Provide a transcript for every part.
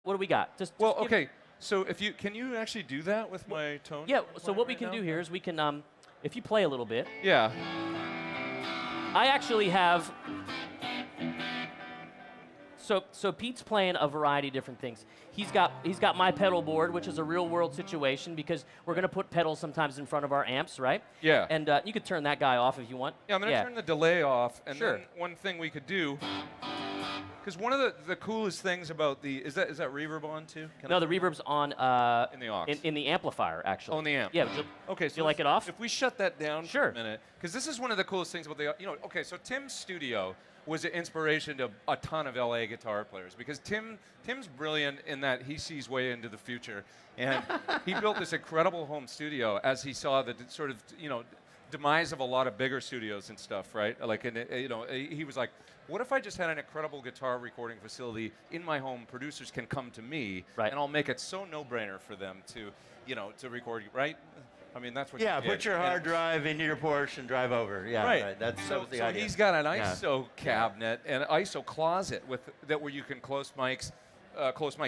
What do we got? Well, okay. So can you actually do that with my tone? Yeah. So what we can do here is we can, if you play a little bit. Yeah. I actually have. So Pete's playing a variety of different things. He's got my pedal board, which is a real world situation because we're gonna put pedals sometimes in front of our amps, right? Yeah. And you could turn that guy off if you want. Yeah, I'm gonna turn the delay off, and sure. then one thing we could do. Because one of the coolest things about the is that reverb on too? No, the reverb's on in the aux. In the amplifier actually. Oh, in the amp. Yeah. Okay. So you like it off? If we shut that down sure. for a minute, because this is one of the coolest things about the okay. So Tim's studio was an inspiration to a ton of LA guitar players because Tim's brilliant in that he sees way into the future, and he built this incredible home studio as he saw the sort of demise of a lot of bigger studios and stuff, right? Like, he was like, what if I just had an incredible guitar recording facility in my home? Producers can come to me, right. and I'll make it so no-brainer for them to, to record, right? I mean, that's what. Yeah, put your hard drive into your Porsche and drive over. Yeah, right. That was the idea. So he's got an ISO cabinet and an ISO closet where you can close mic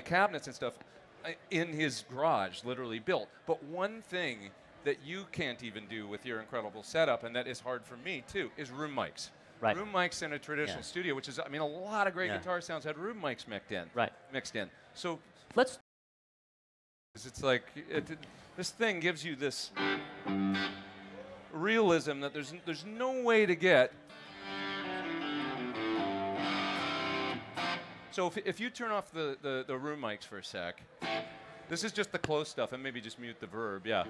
cabinets and stuff in his garage, literally built. But one thing that you can't even do with your incredible setup, and that is hard for me too, is room mics. Right. Room mics in a traditional studio, which is, I mean, a lot of great guitar sounds had room mics mixed in. So let's. It's like this thing gives you this realism that there's no way to get. So if you turn off the room mics for a sec, this is just the close stuff, and maybe just mute the verb. Yeah.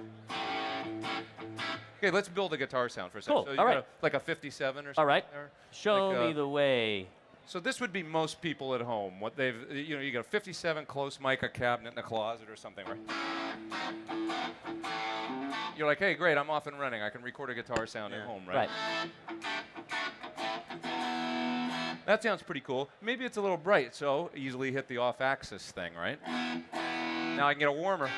Okay, let's build a guitar sound for a second. Cool. So all right. Like a 57 or something. All right. There. Show like me the way. So this would be most people at home. What they've, you got a 57 close mic, a cabinet in a closet or something, right? You're like, hey, great, I'm off and running. I can record a guitar sound at home, right? That sounds pretty cool. Maybe it's a little bright, so easily hit the off-axis thing, right? Now I can get a warmer.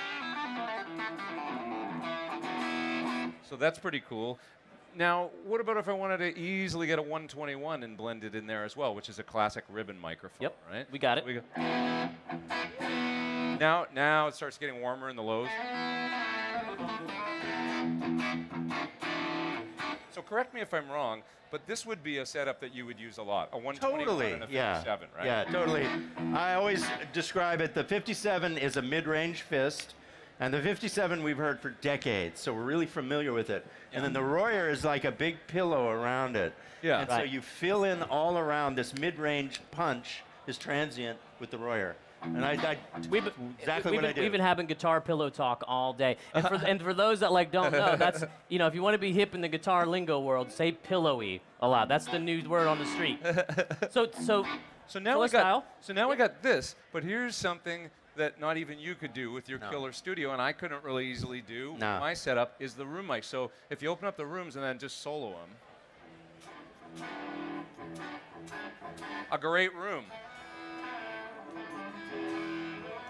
So that's pretty cool. Now, what about if I wanted to easily get a 121 and blend it in there as well, which is a classic ribbon microphone, right? We got it. Now it starts getting warmer in the lows. So correct me if I'm wrong, but this would be a setup that you would use a lot, a 121 and a 57, right? Yeah, totally. I always describe it, the 57 is a mid-range fist, and the 57 we've heard for decades, so we're really familiar with it. And then the Royer is like a big pillow around it. Yeah. And so you fill in all around this mid-range punch, this transient with the Royer. And exactly what I do. We've been having guitar pillow talk all day. And for those that don't know, that's, if you want to be hip in the guitar lingo world, say pillowy a lot. That's the new word on the street. So now we got this, but here's something that not even you could do with your killer studio, and I couldn't really easily do. My setup is the room mic. So if you open up the rooms and then just solo them. A great room.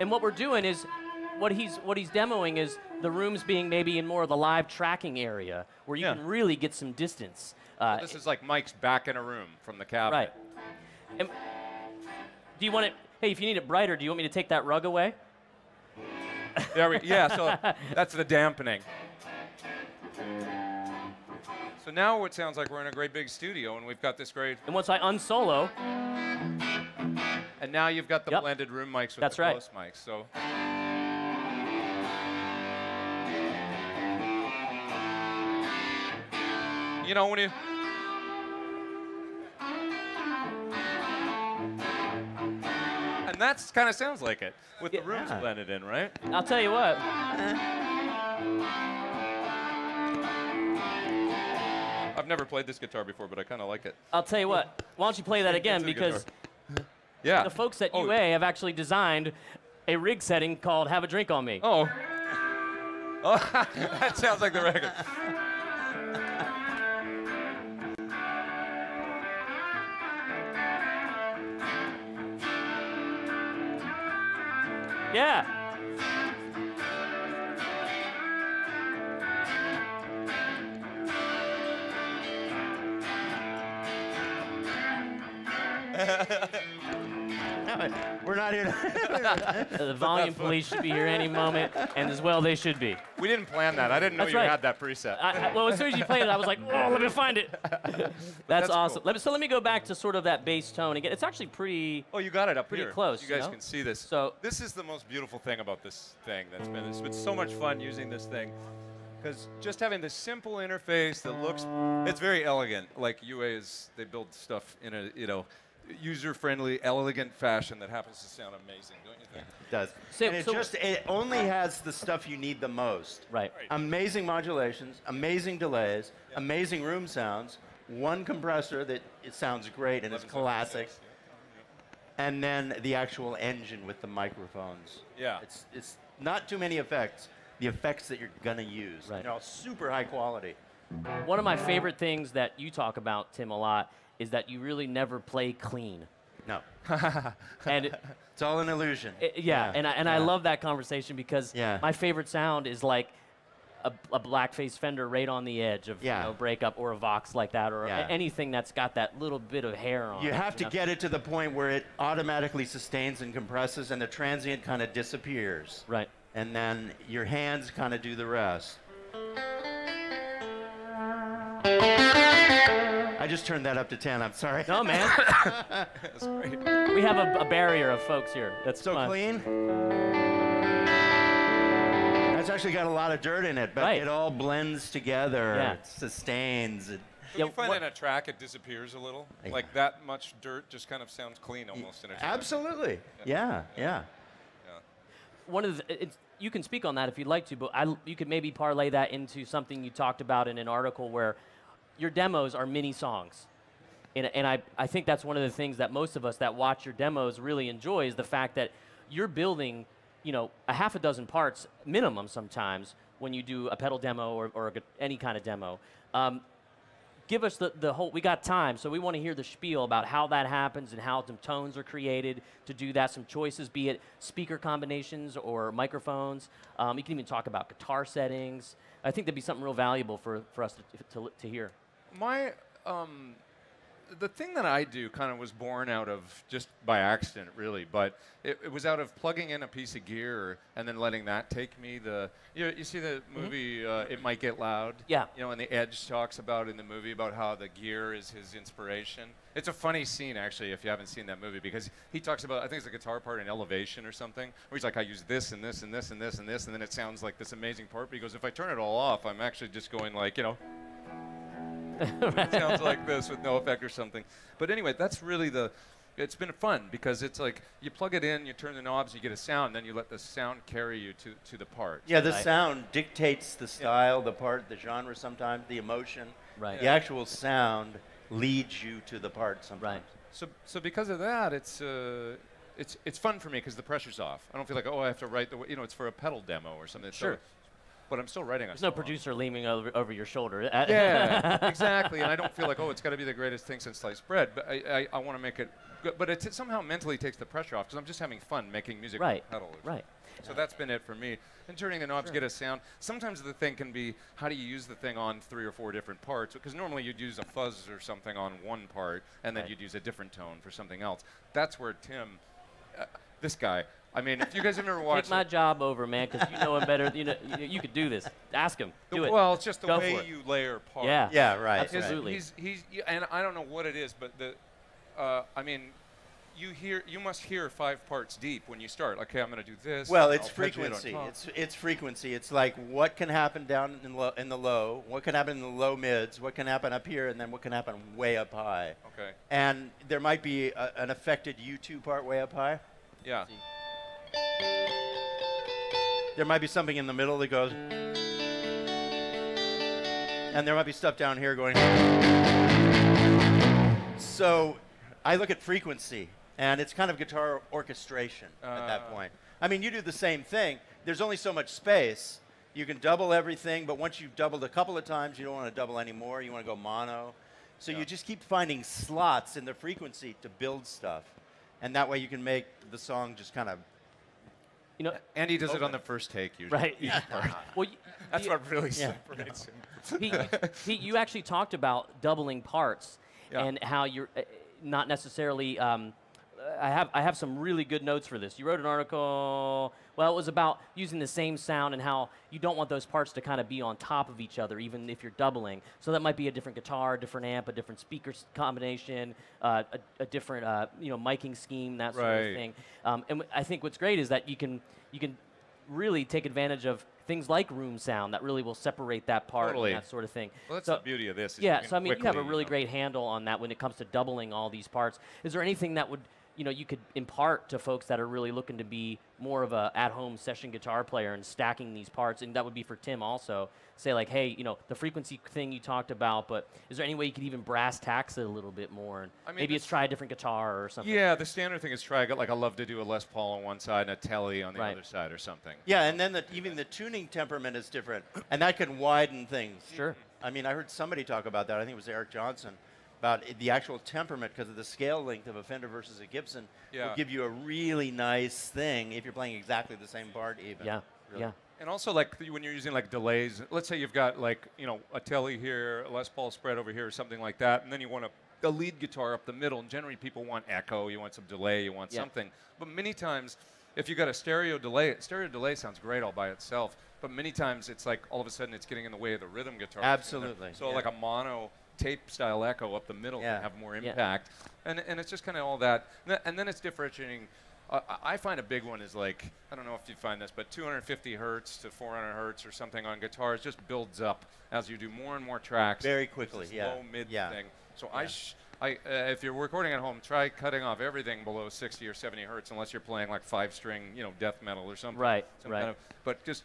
And what we're doing is, what he's demoing is the rooms being maybe in more of the live tracking area, where you can really get some distance. So this is like Mike's back in a room from the cabinet. Right. And do you want it? Hey, if you need it brighter, do you want me to take that rug away? So that's the dampening. So now it sounds like we're in a great big studio, and we've got this great. And once I unsolo. And now you've got the blended room mics with the close mics. So. When you. And that kind of sounds like it, with the rooms blended in, right? I'll tell you what. I've never played this guitar before, but I kind of like it. I'll tell you what. Why don't you play that again, because the folks at UA have actually designed a rig setting called Have a Drink on Me. Oh. That sounds like the record. Yeah. We're not here. The volume police should be here any moment, and as well they should be. We didn't plan that. I didn't know That's you right. had that preset. Well, as soon as you played it, I was like, oh, let me find it. That's awesome. cool. So let me go back to sort of that bass tone again. It's actually pretty. Oh, you got it up Pretty here. close, You guys you know? can see this. So- this is the most beautiful thing about this thing that's been. It's been so much fun using this thing. Because just having this simple interface that looks, it's very elegant. Like UA is, they build stuff in a, user-friendly, elegant fashion that happens to sound amazing, don't you think? It does. So- And it only has the stuff you need the most. Right. Amazing modulations, amazing delays, amazing room sounds, one compressor that it sounds great and it's 1176, classic, and then the actual engine with the microphones. Yeah. It's not too many effects. The effects that you're gonna use. Right. Super high quality. One of my favorite things that you talk about, Tim, a lot is that you really never play clean. No. And It's all an illusion. I love that conversation because Yeah. my favorite sound is like a blackface Fender right on the edge of breakup, or a Vox like that, or anything that's got that little bit of hair on You it. have to get it to the point where it automatically sustains and compresses and the transient kind of disappears. Right. And then your hands kind of do the rest. I just turned that up to 10, I'm sorry. No, man. That's great. We have a barrier of folks here. That's So fun. clean. That's actually got a lot of dirt in it, but Right. it all blends together. Yeah. It sustains. It, Do you find in a track it disappears a little? Like that much dirt just kind of sounds clean almost in a track. absolutely. Yeah. One of the, you can speak on that if you'd like to, but you could maybe parlay that into something you talked about in an article where your demos are mini songs. And I think that's one of the things that most of us that watch your demos really enjoy is the fact that you're building, a half a dozen parts minimum sometimes when you do a pedal demo or any kind of demo. Give us the whole, we got time, so we want to hear the spiel about how that happens and how some tones are created to do that, some choices, be it speaker combinations or microphones. You can even talk about guitar settings. I think that'd be something real valuable for us to hear. My, the thing that I do kind of was born out of just by accident, really, but it was out of plugging in a piece of gear and then letting that take me you see the movie It Might Get Loud? Yeah. And the Edge talks about in the movie about how the gear is his inspiration. It's a funny scene, actually, if you haven't seen that movie, because he talks about, I think it's a guitar part in Elevation or something, where he's like, I use this and this and this and this and this, and then it sounds like this amazing part, but he goes, if I turn it all off, I'm actually just going like, it sounds like this with no effect or something. But anyway, that's really it's been fun because it's like you plug it in, you turn the knobs, you get a sound, then you let the sound carry you to the part. Yeah, the sound dictates the style, the part, the genre sometimes, the emotion. Right. The actual sound leads you to the part sometimes. Right. So because of that, it's fun for me because the pressure's off. I don't feel like, I have to write it's for a pedal demo or something. Sure. So, but I'm still writing. There's no producer leaning over your shoulder. Yeah, exactly. And I don't feel like, it's got to be the greatest thing since sliced bread. But I want to make it good. But it somehow mentally takes the pressure off because I'm just having fun making music with a pedal. Right. So that's been it for me. And turning the knobs, get a sound. Sometimes the thing can be, how do you use the thing on 3 or 4 different parts? Because normally you'd use a fuzz or something on one part, and then you'd use a different tone for something else. That's where Tim, this guy, I mean, if you guys have ever watched... Take my job over, man, because you know him better. You could do this. Ask him. Do it. Well, it's just the Go way for it. you layer parts. Yeah. Yeah, right. Absolutely. He's and I don't know what it is, but I mean, you must hear 5 parts deep when you start. Okay, I'm going to do this. Well, it's I'll perpetuate on frequency. top. It's frequency. It's like what can happen down in the low, what can happen in the low mids, what can happen up here, and then what can happen way up high. Okay. And there might be an affected U2 part way up high. Yeah. There might be something in the middle that goes, and there might be stuff down here going. So I look at frequency, and it's kind of guitar orchestration at that point. I mean, you do the same thing. There's only so much space. You can double everything, but once you've doubled a couple of times, you don't want to double anymore. You want to go mono. So you just keep finding slots in the frequency to build stuff. And that way you can make the song just kind of... Andy does it on the first take usually. Right. Each part. Well, That's what really separates him. Pete, you actually talked about doubling parts and how you're not necessarily I have some really good notes for this. You wrote an article. Well, it was about using the same sound and how you don't want those parts to kind of be on top of each other, even if you're doubling. So that might be a different guitar, a different amp, a different speaker combination, a different miking scheme, that sort of thing. And I think what's great is that you can really take advantage of things like room sound that really will separate that part and that sort of thing. Well, that's the beauty of this. Yeah, so I mean, you have a really great handle on that when it comes to doubling all these parts. Is there anything that would, you could impart to folks that are really looking to be more of a at-home session guitar player and stacking these parts? And that would be for Tim also. Say like, hey, the frequency thing you talked about, but is there any way you could even brass tacks it a little bit more? And maybe it's try a different guitar or something. Yeah, the standard thing is try, like I love to do a Les Paul on one side and a Telly on the other side or something. Yeah, and then even the tuning temperament is different, and that can widen things. Sure. I mean, I heard somebody talk about that. I think it was Eric Johnson, about the actual temperament, because of the scale length of a Fender versus a Gibson will give you a really nice thing if you're playing exactly the same part even. Yeah, really. yeah. And also, like, when you're using, like, delays, let's say you've got, like, a Telly here, a Les Paul spread over here, or something like that, and then you want a lead guitar up the middle, and generally people want echo, you want some delay, you want something. But many times, if you've got a stereo delay sounds great all by itself, but many times it's like all of a sudden it's getting in the way of the rhythm guitar. Absolutely. So like a mono tape-style echo up the middle can have more impact. And it's just kind of all that. And then it's differentiating. I find a big one is like, I don't know if you find this, but 250 hertz to 400 hertz or something on guitars just builds up as you do more and more tracks. Very quickly, low mid thing. So if you're recording at home, try cutting off everything below 60 or 70 hertz, unless you're playing like 5-string, death metal or something. But just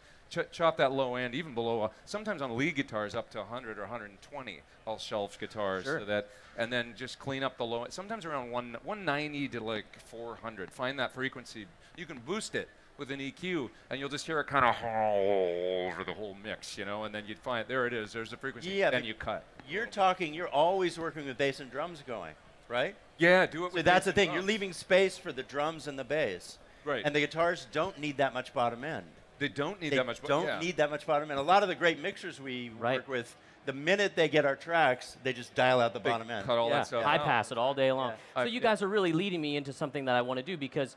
chop that low end, even below. Sometimes on lead guitars, up to 100 or 120. All shelf guitars, so that, and then just clean up the low end. Sometimes around 190 to like 400. Find that frequency. You can boost it with an EQ, and you'll just hear it kind of all over the whole mix, and then you'd find there it is. There's the frequency. Yeah, then you cut. You're always working with bass and drums going, right? Yeah, do it with that's the thing. You're leaving space for the drums and the bass. Right. And the guitars don't need that much bottom end. They don't need that much. Need that much bottom end. A lot of the great mixers we work with, the minute they get our tracks, they just dial out the bottom end. Cut all that stuff. High pass it all day long. So you guys are really leading me into something that I want to do, because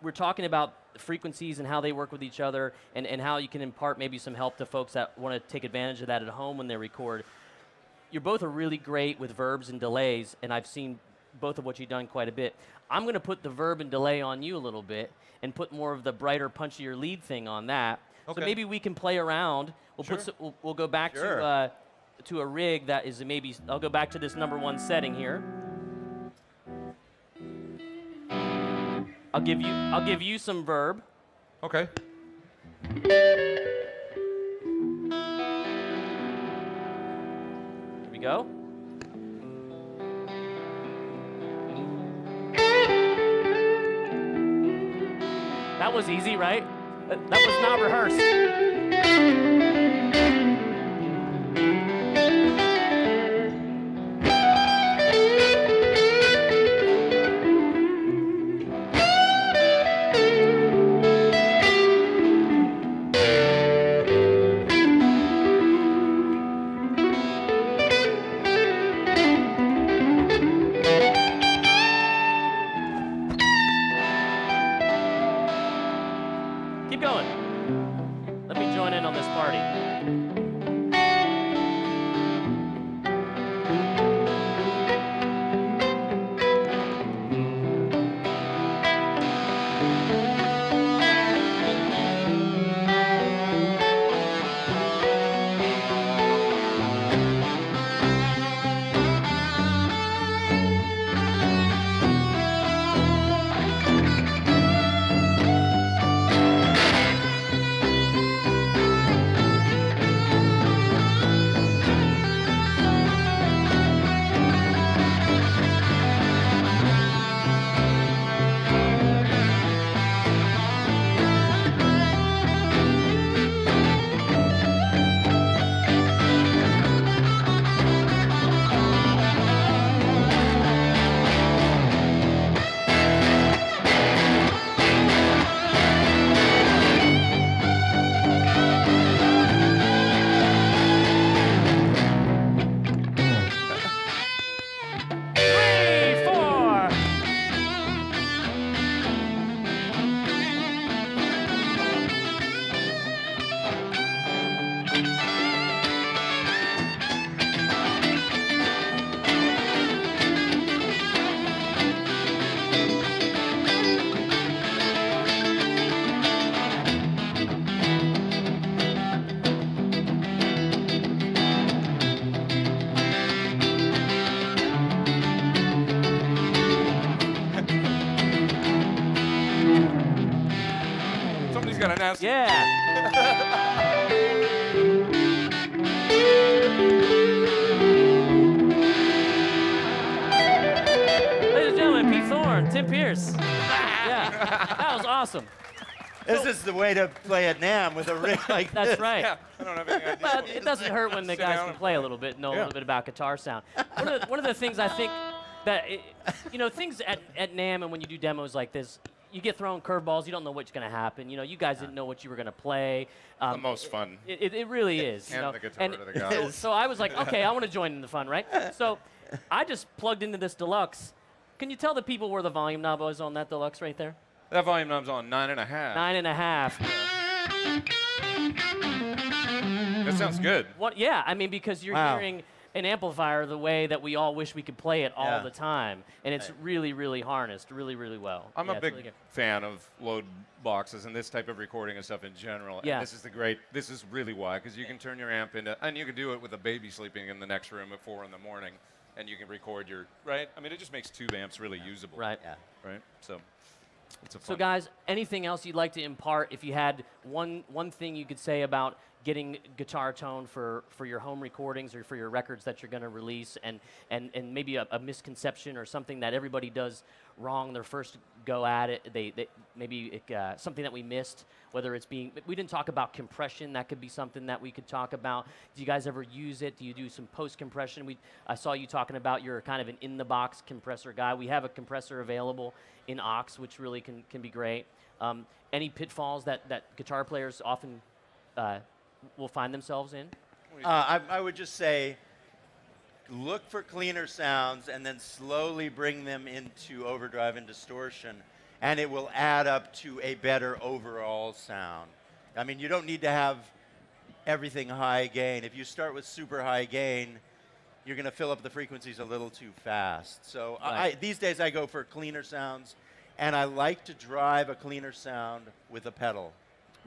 we're talking about frequencies and how they work with each other, and how you can impart maybe some help to folks that want to take advantage of that at home when they record. You both are really great with verbs and delays, and I've seen both of what you've done quite a bit. I'm going to put the verb and delay on you a little bit and put more of the brighter, punchier lead thing on that. Okay. So maybe we can play around. We'll go back to a rig that is maybe, I'll go back to this #1 setting here. I'll give you some verb. Okay. Here we go. That was easy, right? That was not rehearsed. Keep going. Let me join in on this party. kind of nasty. Yeah. Ladies and gentlemen, Pete Thorne, Tim Pierce. Yeah, that was awesome. This is the way to play at NAMM with a rig like this. That's right. Yeah, I don't have any idea. But it doesn't hurt when the Sit guys down can and play a little bit, know a Yeah. little bit about guitar sound. One of the things I think that, things at NAMM and when you do demos like this, you get thrown curveballs. You don't know what's going to happen. You guys didn't know what you were going to play. The most fun. It really is. Hand the guitar to the guys. So I was like, okay, I want to join in the fun, right? So I just plugged into this deluxe. Can you tell the people where the volume knob was on that deluxe right there? That volume knob's on 9.5. 9.5. That sounds good. What? Yeah, I mean, because you're hearing an amplifier the way that we all wish we could play it all the time, and it's really, really harnessed really, really well. I'm Yeah, a it's big really good. fan of load boxes and this type of recording and stuff in general. Yeah. And this is really why, because you can turn your amp into, and you can do it with a baby sleeping in the next room at 4 in the morning, and you can record your, right? I mean, it just makes tube amps really usable. Right. Yeah. Right? So, it's a So fun. guys, anything else you'd like to impart? If you had one thing you could say about getting guitar tone for your home recordings or for your records that you're going to release, and maybe a misconception or something that everybody does wrong their first go at it, they maybe something that we missed, whether it's we didn't talk about compression. That could be something that we could talk about. Do you guys ever use it? Do you do some post compression? I saw you talking about you're kind of an in the box compressor guy. We have a compressor available in aux, which really can be great. Any pitfalls that guitar players often will find themselves in? I would just say, look for cleaner sounds and then slowly bring them into overdrive and distortion, and it will add up to a better overall sound. I mean, you don't need to have everything high gain. If you start with super high gain, you're going to fill up the frequencies a little too fast. So Right. these days I go for cleaner sounds, and I like to drive a cleaner sound with a pedal.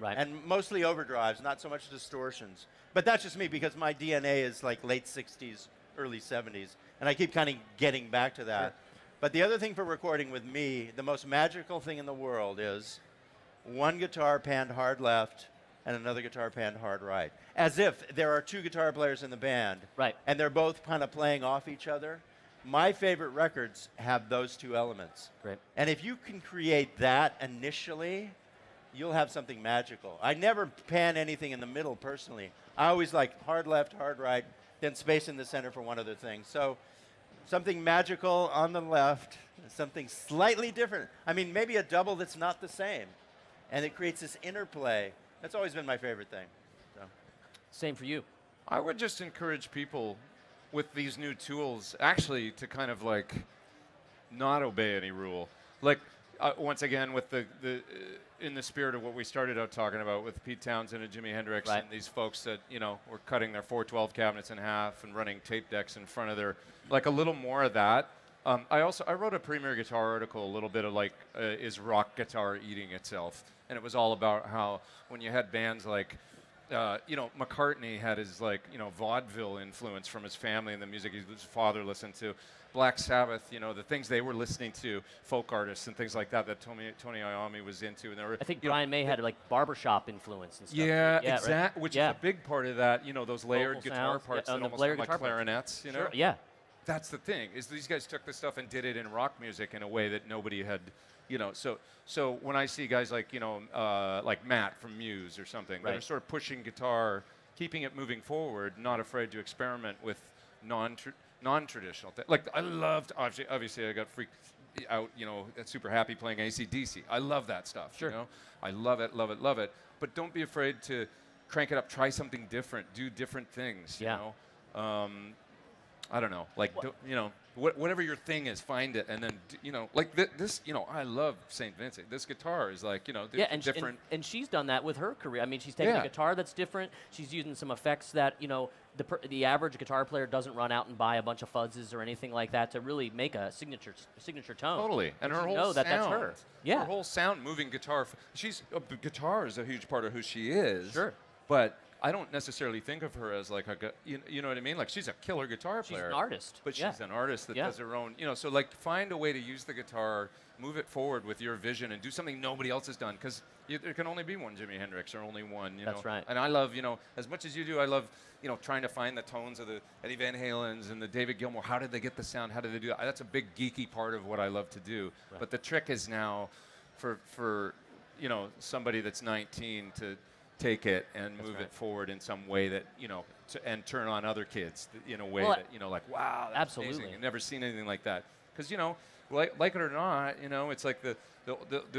Right. And mostly overdrives, not so much distortions. But that's just me because my DNA is like late 60s, early 70s. And I keep kind of getting back to that. Sure. But the other thing for recording with me, the most magical thing in the world is one guitar panned hard left and another guitar panned hard right. As if there are two guitar players in the band. Right. And they're both kind of playing off each other. My favorite records have those two elements. Great. And if you can create that initially, you'll have something magical. I never pan anything in the middle personally. I always like hard left, hard right, then space in the center for one other thing. So something magical on the left, something slightly different. I mean, maybe a double that's not the same. And it creates this interplay. That's always been my favorite thing. So. Same for you. I would just encourage people with these new tools actually to kind of like not obey any rule. Like, once again, with in the spirit of what we started out talking about with Pete Townsend and Jimi Hendrix Right. and these folks that, were cutting their 412 cabinets in half and running tape decks in front of their, like a little more of that. I wrote a Premier Guitar article, a little bit of like, is rock guitar eating itself? And it was all about how when you had bands like, McCartney had his vaudeville influence from his family and the music his father listened to. Black Sabbath, the things they were listening to, folk artists and things like that Tony Iommi was into. And I think Brian May had like barbershop influence and stuff. Yeah, right? exactly. Which is a big part of that. Those layered Vocal guitar sounds, parts yeah, that and the almost layered sound like guitar parts. clarinets. Sure, yeah. That's the thing, is these guys took this stuff and did it in rock music in a way that nobody had, So when I see guys like, like Matt from Muse or something, that are Right. sort of pushing guitar, keeping it moving forward, not afraid to experiment with non-traditional things. Like, I loved, obviously I got freaked out, super happy playing AC/DC. I love that stuff, Sure. I love it, love it, love it. But don't be afraid to crank it up, try something different, do different things, Yeah. I don't know, like, whatever your thing is, find it, and then, like this, I love St. Vincent. This guitar is like, Yeah, and, different. and she's done that with her career. I mean, she's taken Yeah. a guitar that's different. She's using some effects that, the average guitar player doesn't run out and buy a bunch of fuzzes or anything like that to really make a signature tone. Totally, and her you whole know that sound. that's her. Yeah. Her whole sound, moving guitar. Guitar is a huge part of who she is. Sure. But I don't necessarily think of her as like you know what I mean? Like she's a killer guitar player. She's an artist. But she's an artist that does her own, so like find a way to use the guitar, move it forward with your vision and do something nobody else has done, because there can only be one Jimi Hendrix or only one, That's right. And I love, as much as you do, I love, trying to find the tones of the Eddie Van Halens and the David Gilmour. How did they get the sound? How did they do that? That's a big geeky part of what I love to do. Right. But the trick is now for somebody that's 19 to take it and move it forward in some way that, and turn on other kids in a way that, like, wow, that's amazing. I've never seen anything like that. Because, like it or not, it's like the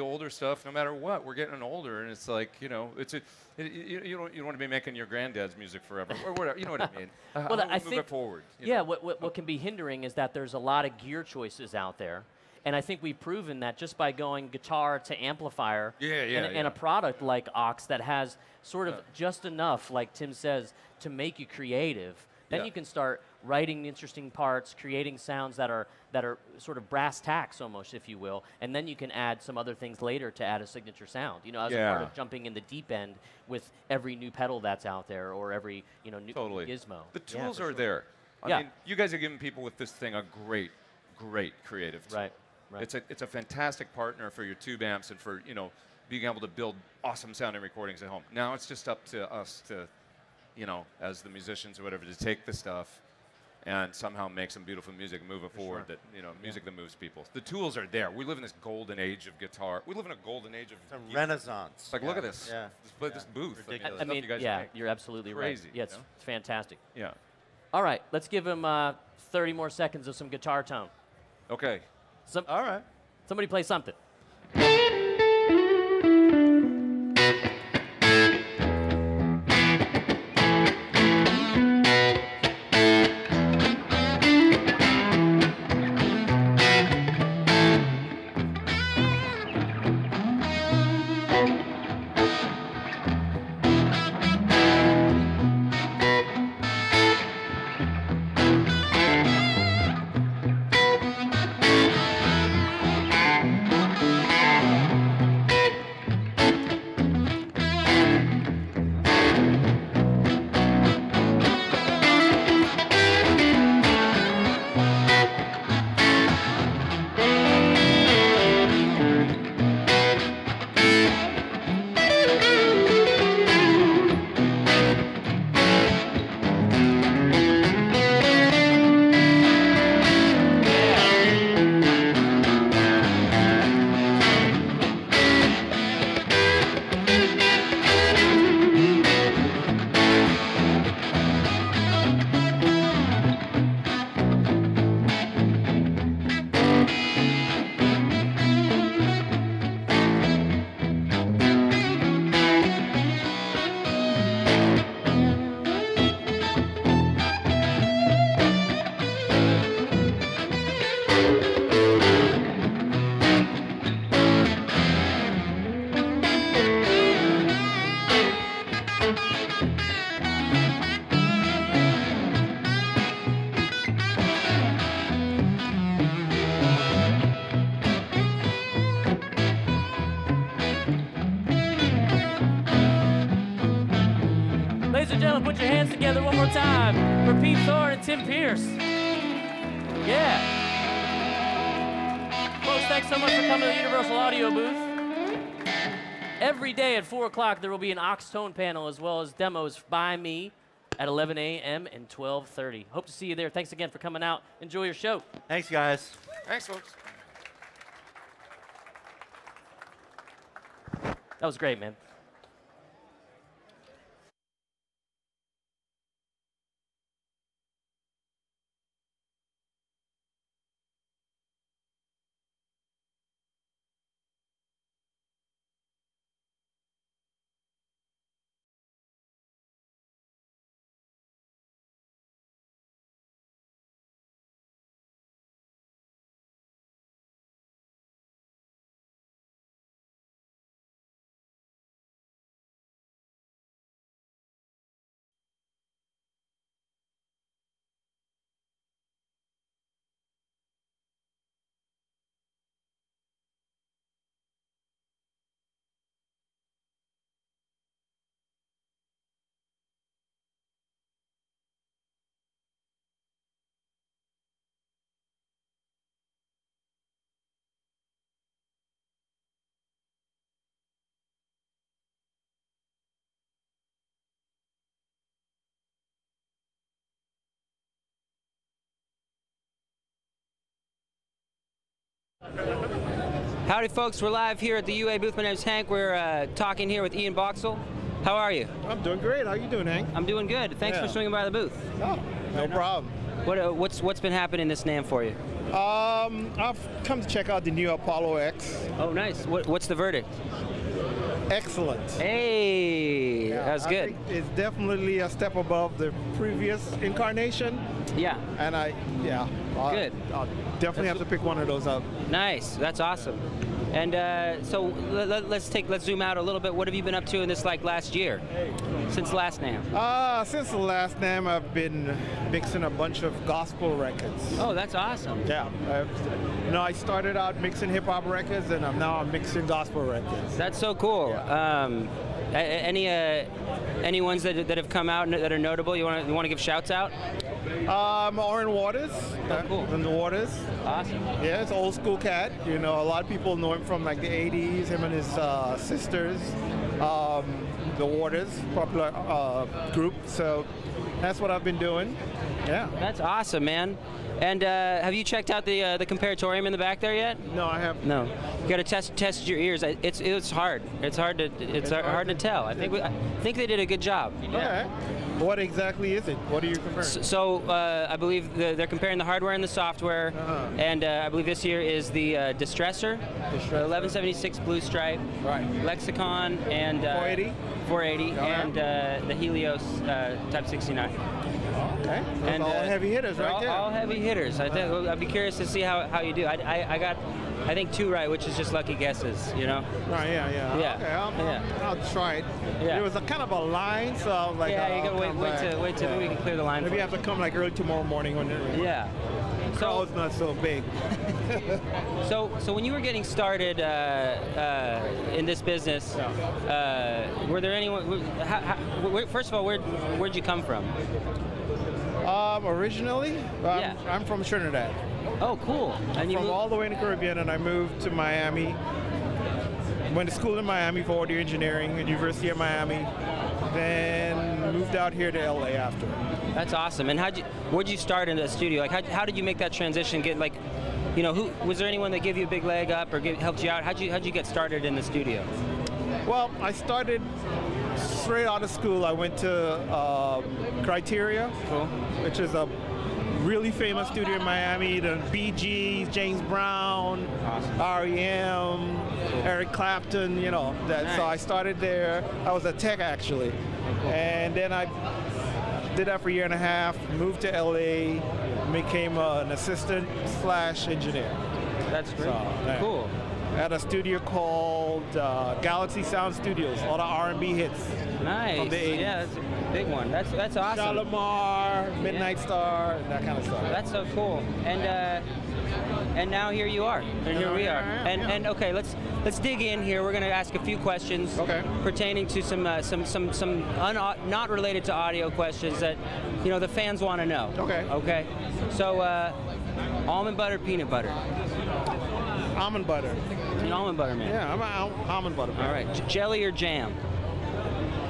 older stuff, no matter what, we're getting older, and it's like, you don't want to be making your granddad's music forever, or whatever, you know what I mean? Well, I think, move it forward. What can be hindering is that there's a lot of gear choices out there. And I think we've proven that just by going guitar to amplifier and a product like Aux that has sort of just enough, like Tim says, to make you creative, then you can start writing interesting parts, creating sounds that are sort of brass tacks almost, if you will, and then you can add some other things later to add a signature sound. As a part of jumping in the deep end with every new pedal that's out there or every new gizmo. The tools are there. I mean, you guys are giving people with this thing a great creative tool. Right. It's a fantastic partner for your tube amps and for being able to build awesome sounding recordings at home. Now it's just up to us to, as the musicians or whatever, to take the stuff and somehow make some beautiful music, move it forward. That music that moves people. The tools are there. We live in this golden age of guitar. We live in a golden age of it's a renaissance. Like look at this. Yeah. This booth. Ridiculous. I mean, you're absolutely crazy, right. Yeah, it's fantastic. Yeah. All right, let's give him 30 more seconds of some guitar tone. Okay. All right. Somebody play something. Ladies and gentlemen, put your hands together one more time for Pete Thorne and Tim Pierce. Yeah. Folks, thanks so much for coming to the Universal Audio booth. Every day at 4 o'clock, there will be an Aux Tone panel as well as demos by me at 11 a.m. and 12:30. Hope to see you there. Thanks again for coming out. Enjoy your show. Thanks, guys. Thanks, folks. That was great, man. Howdy, folks. We're live here at the UA booth. My name's Hank. We're talking here with Ian Boxall. How are you? I'm doing great. How you doing, Hank? I'm doing good. Thanks for swinging by the booth. Oh, no problem. What's been happening this NAMM for you? I've come to check out the new Apollo X. Oh, nice. What's the verdict? Excellent. Hey, Yeah, that's I good. think it's definitely a step above the previous incarnation. Yeah. And Good. I'll definitely have to pick one of those up. Nice. That's awesome. And so let's zoom out a little bit. What have you been up to in this last year, since last NAMM? Since the last NAMM, I've been mixing a bunch of gospel records. Oh, that's awesome. Yeah. I started out mixing hip hop records, and I'm mixing gospel records. That's so cool. Yeah. Any ones that have come out that are notable? You want to give shouts out? Orin Waters. Oh, cool. And the Waters. Awesome. Yeah, it's an old school cat. A lot of people know him from the 80s, him and his sisters. The Waters, popular group. So that's what I've been doing. Yeah. That's awesome, man. And have you checked out the comparatorium in the back there yet? No, I haven't. No. You got to test your ears. It's hard. It's hard to tell. I think they did a good job. Okay. What exactly is it? What are you comparing? So I believe they're comparing the hardware and the software, and I believe this year is the Distressor, the 1176 Blue Stripe, Right. Lexicon, and 480, and the Helios Type 69. Okay. Those And are all heavy hitters right there. All heavy hitters. I'd be curious to see how you do. I got, I think 2 right, which is just lucky guesses, Right, yeah. Yeah. Okay, I'll try it. Yeah. There was a kind of a line, so I was like, Yeah, you I'll gotta come wait back. till we can clear the line. Maybe for you have to come early tomorrow morning when the Yeah. crowd's not so big. So when you were getting started in this business, were there anyone? First of all, where'd you come from? Originally, I'm from Trinidad. Oh, cool. And you From moved, all the way in the Caribbean, and I moved to Miami. Went to school in Miami for audio engineering at University of Miami. Then moved out here to LA after. That's awesome. And where'd you start in the studio? How did you make that transition? Who was there anyone that gave you a big leg up or helped you out? How'd you get started in the studio? Well, I started straight out of school. I went to Criteria, Cool. which is a really famous studio in Miami. The Bee Gees, James Brown, Awesome. R.E.M., Eric Clapton, Nice. So I started there. I was a tech actually. And then I did that for a year and a half, moved to LA, became an assistant/engineer. That's great. So, Cool. At a studio called Galaxy Sound Studios, all the R&B hits. Nice. From the 80s. Yeah, that's a big one. That's awesome. Shalimar, Midnight Star, and that kind of stuff. That's so cool. And now here you are, and here we are. And okay, let's dig in here. We're going to ask a few questions pertaining to some not related to audio questions that the fans want to know. Okay. Okay. So almond butter, peanut butter. Almond butter. You're an almond butter man. Yeah, I'm an almond butter man. All right. Jelly or jam?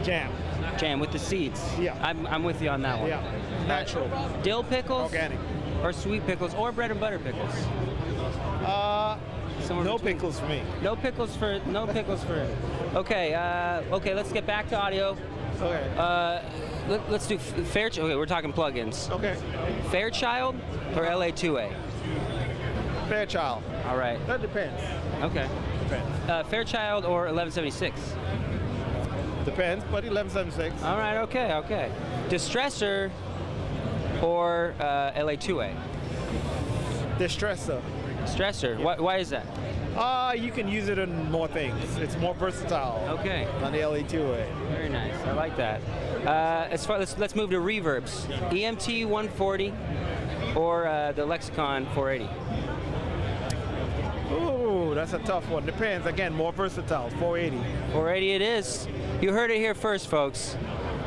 Jam. Jam with the seeds. Yeah. I'm with you on that one. Yeah. Natural. Dill pickles? Organic. Or sweet pickles, or bread and butter pickles? Somewhere No between. pickles for me. No pickles for. Okay. Okay. Let's get back to audio. Okay. Let's do Fairchild. Okay, we're talking plugins. Okay. Fairchild or LA2A? Fairchild. All right. That depends. Okay. Depends. Fairchild or 1176? Depends, but 1176. All right. Okay. Okay. Distressor or LA2A? Distressor. Distressor. Why is that? You can use it in more things. It's more versatile Okay. than the LA2A. Very nice. I like that. Let's move to reverbs. EMT 140 or the Lexicon 480? Ooh, that's a tough one. Depends. Again, more versatile. 480. 480 it is. You heard it here first, folks.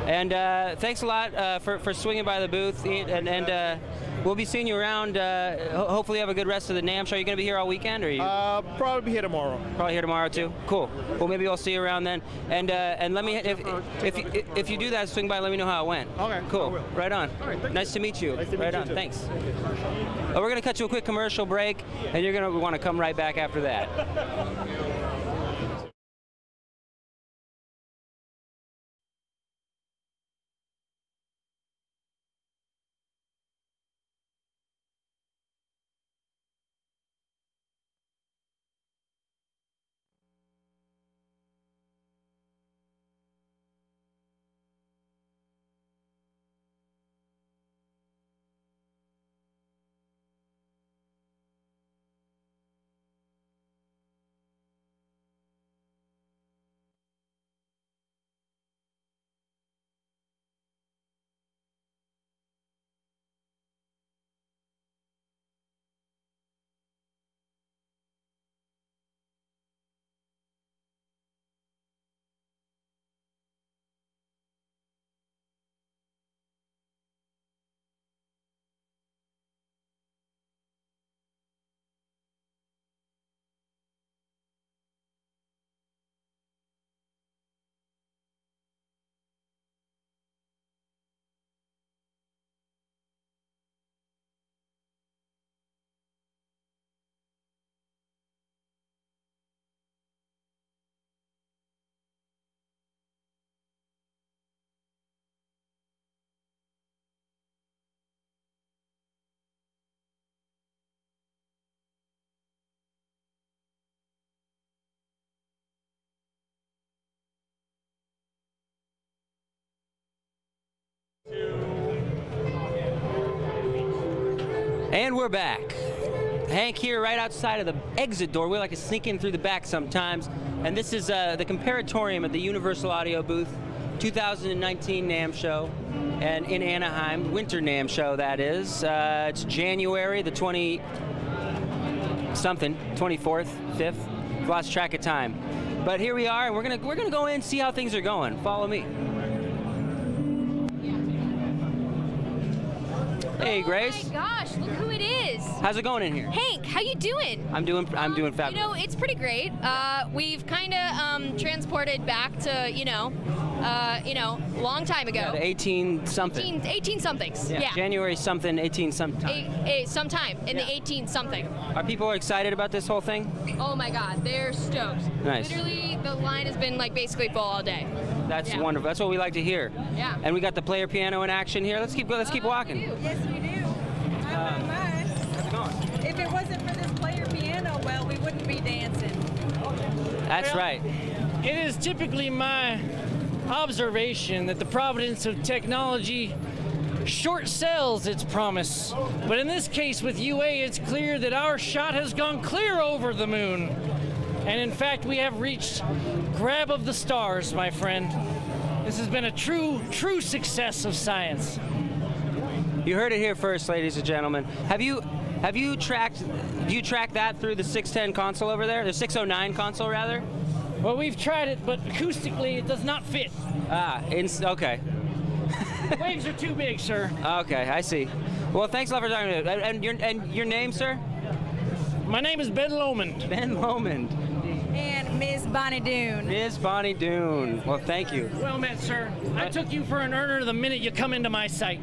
And thanks a lot for swinging by the booth. And we'll be seeing you around. Hopefully, you have a good rest of the NAMM show. Are you going to be here all weekend, or are you? Probably be here tomorrow. Probably here tomorrow too. Cool. Well, maybe I'll see you around then. And let me if you do that, swing by. Let me know how it went. Okay. Cool. Right on. All right, nice to meet you. Nice to meet right you on. too. Thanks. We're going to cut to a quick commercial break, and you're going to want to come right back after that. And we're back. Hank here right outside of the exit door. We like to sneak in through the back sometimes. And this is the Comparatorium at the Universal Audio booth, 2019 NAMM show, and in Anaheim, winter NAMM show that is. It's January the 24th, 5th. I've lost track of time. But here we are, and we're gonna go in and see how things are going. Follow me. Hey, Grace. Oh my gosh, look who it is. How's it going in here? Hank, how you doing? I'm doing fabulous. You know, it's pretty great. We've kind of transported back to, long time ago. Yeah, the 18 something. 18 somethings. Yeah. January something, 18 sometime. Sometime in the 18 something. Are people excited about this whole thing? Oh my God, they're stoked. Nice. Literally, the line has been like basically full all day. That's wonderful. That's what we like to hear. Yeah. And we got the player piano in action here. Let's keep walking. Yes, we do. How's it going? If it wasn't for this player piano, well, we wouldn't be dancing. That's right. It is typically my observation that the providence of technology short sells its promise. But in this case with UA, it's clear that our shot has gone clear over the moon. And in fact, we have reached grab of the stars, my friend. This has been a true success of science. You heard it here first, ladies and gentlemen. Do you track that through the 610 console over there? The 609 console, rather? Well, we've tried it, but acoustically, it does not fit. Okay. The waves are too big, sir. Okay, I see. Well, thanks a lot for talking to me. And your name, sir? My name is Ben Lomond. Ben Lomond. And Ms. Bonnie Doon. Ms. Bonnie Doon. Well, thank you. Well met, sir. I took you for an earner the minute you come into my sight.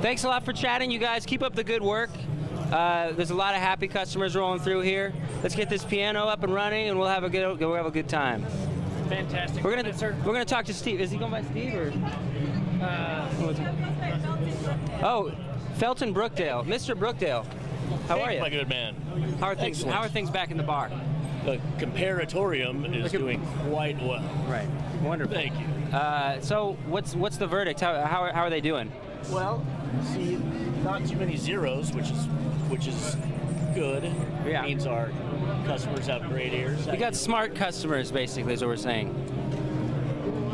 Thanks a lot for chatting, you guys. Keep up the good work. There's a lot of happy customers rolling through here. Let's get this piano up and running, and we'll have a good time. Fantastic. We're gonna talk to Steve. Is he going by Steve or? Oh, Felton Brookdale, Mr. Brookdale. How are you? My good man. How are things? Excellent. How are things back in the bar? The Comparatorium is doing quite well. Right. Wonderful. Thank you. So what's the verdict? How are they doing? Well, see, not too many zeros, which is good. Yeah. It means our customers have great ears. We got smart customers, basically, is what we're saying.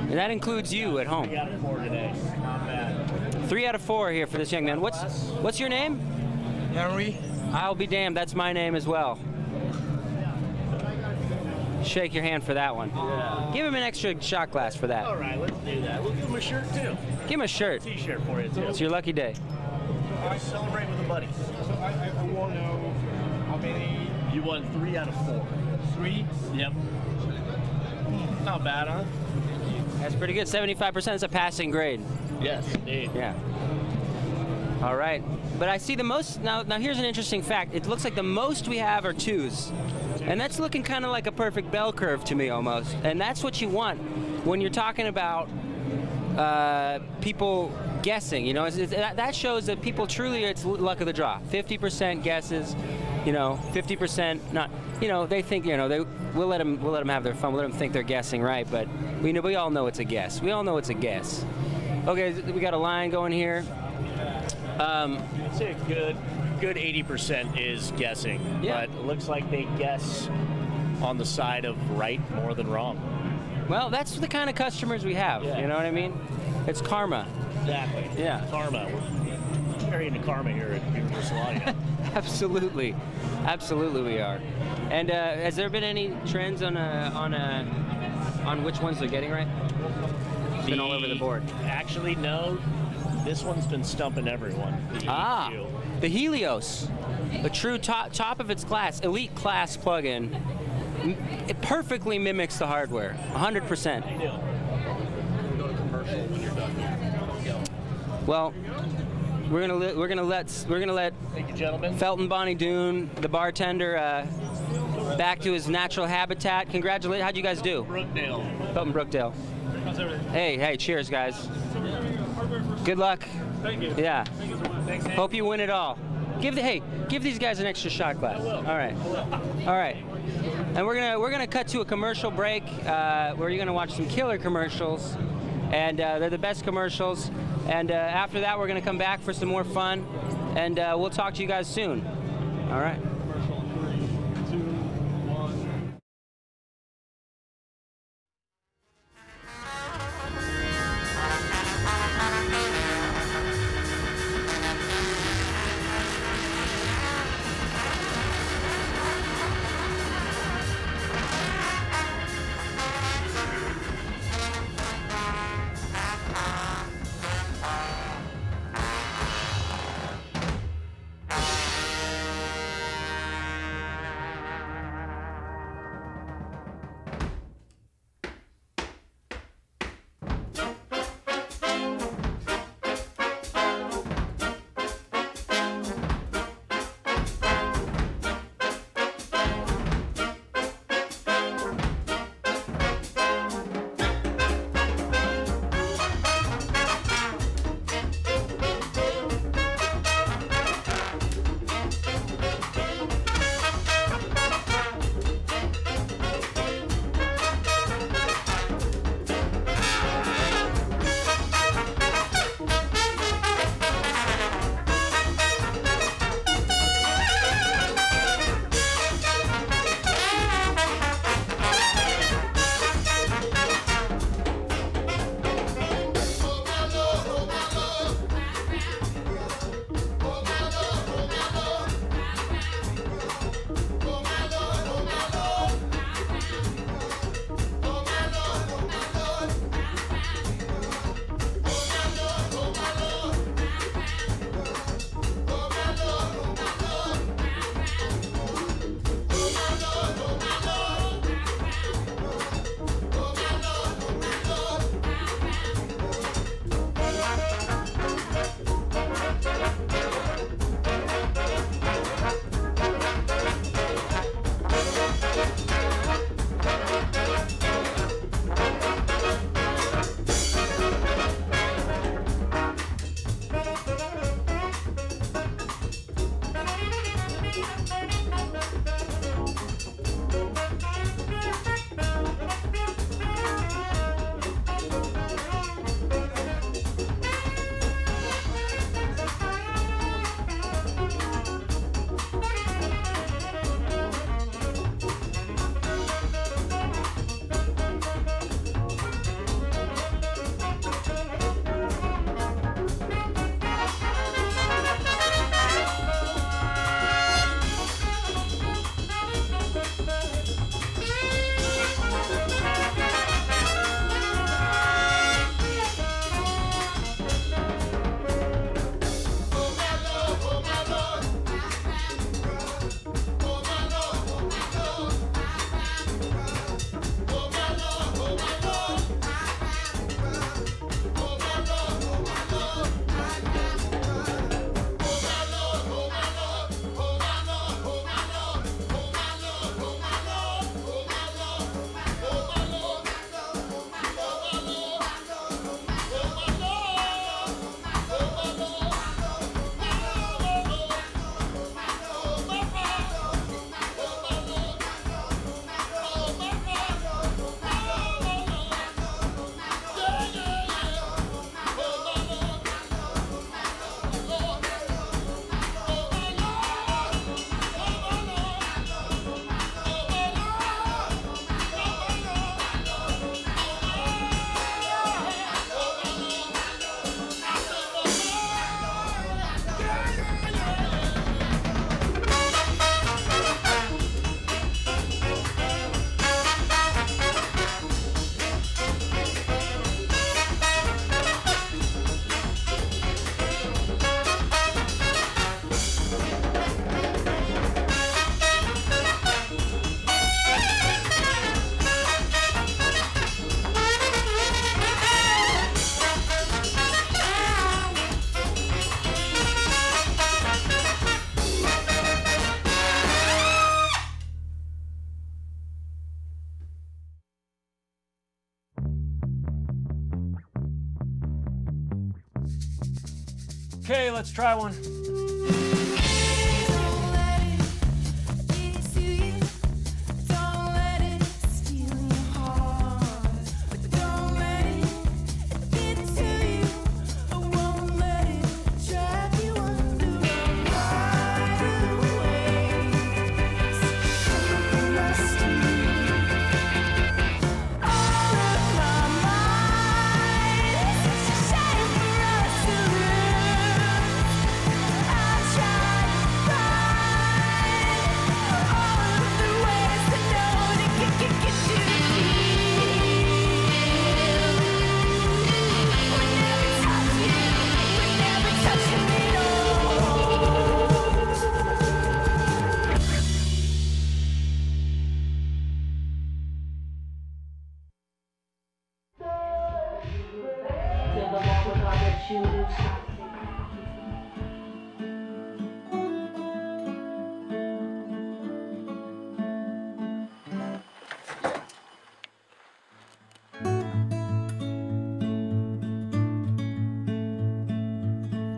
And that includes you at home. 3 out of 4 today. Not bad. 3 out of 4 here for this young man. What's your name? Henry. I'll be damned. That's my name as well. Shake your hand for that one. Yeah. Give him an extra shot glass for that. All right, let's do that. We'll give him a shirt too. Give him a shirt. T-shirt for you too. It's your lucky day. Celebrate with a buddy. So I want to know how many. You won 3 out of 4. 3? Yep. Not bad, huh? That's pretty good. 75% is a passing grade. Yes, indeed. Yeah. All right. But I see the most, now here's an interesting fact. It looks like the most we have are 2s. And that's looking kind of like a perfect bell curve to me almost. And that's what you want when you're talking about people guessing. You know, that shows that people truly, it's luck of the draw. 50% guesses, you know, 50% not. You know, they think, you know, we'll let them have their fun. We'll let them think they're guessing right, but we all know it's a guess. We all know it's a guess. Okay, we got a line going here. I'd say a good 80% is guessing, Yeah. but it looks like they guess on the side of right more than wrong. Well, that's the kind of customers we have. Yeah. You know what I mean? It's karma. Exactly. Yeah. Karma. We're very into karma here at Universal Audio. Absolutely, absolutely we are. And has there been any trends on which ones they're getting right? It's been all over the board. Actually, no. This one's been stumping everyone. The Helios, the true top of its class, elite class plugin. It perfectly mimics the hardware, 100%. They do. Go to commercial when you're done. Well, we're gonna let Thank you, gentlemen. Felton Bonnie Doon, the bartender, back to his natural habitat. Congratulations. How'd you guys do? Brookdale. Felton Brookdale. Hey, cheers, guys. Good luck. Thank you. Yeah. Thanks, Hank. Hope you win it all. Give these guys an extra shot glass. All right. And we're gonna cut to a commercial break where you're gonna watch some killer commercials, and they're the best commercials. And after that, we're gonna come back for some more fun, and we'll talk to you guys soon. All right. Okay, let's try one.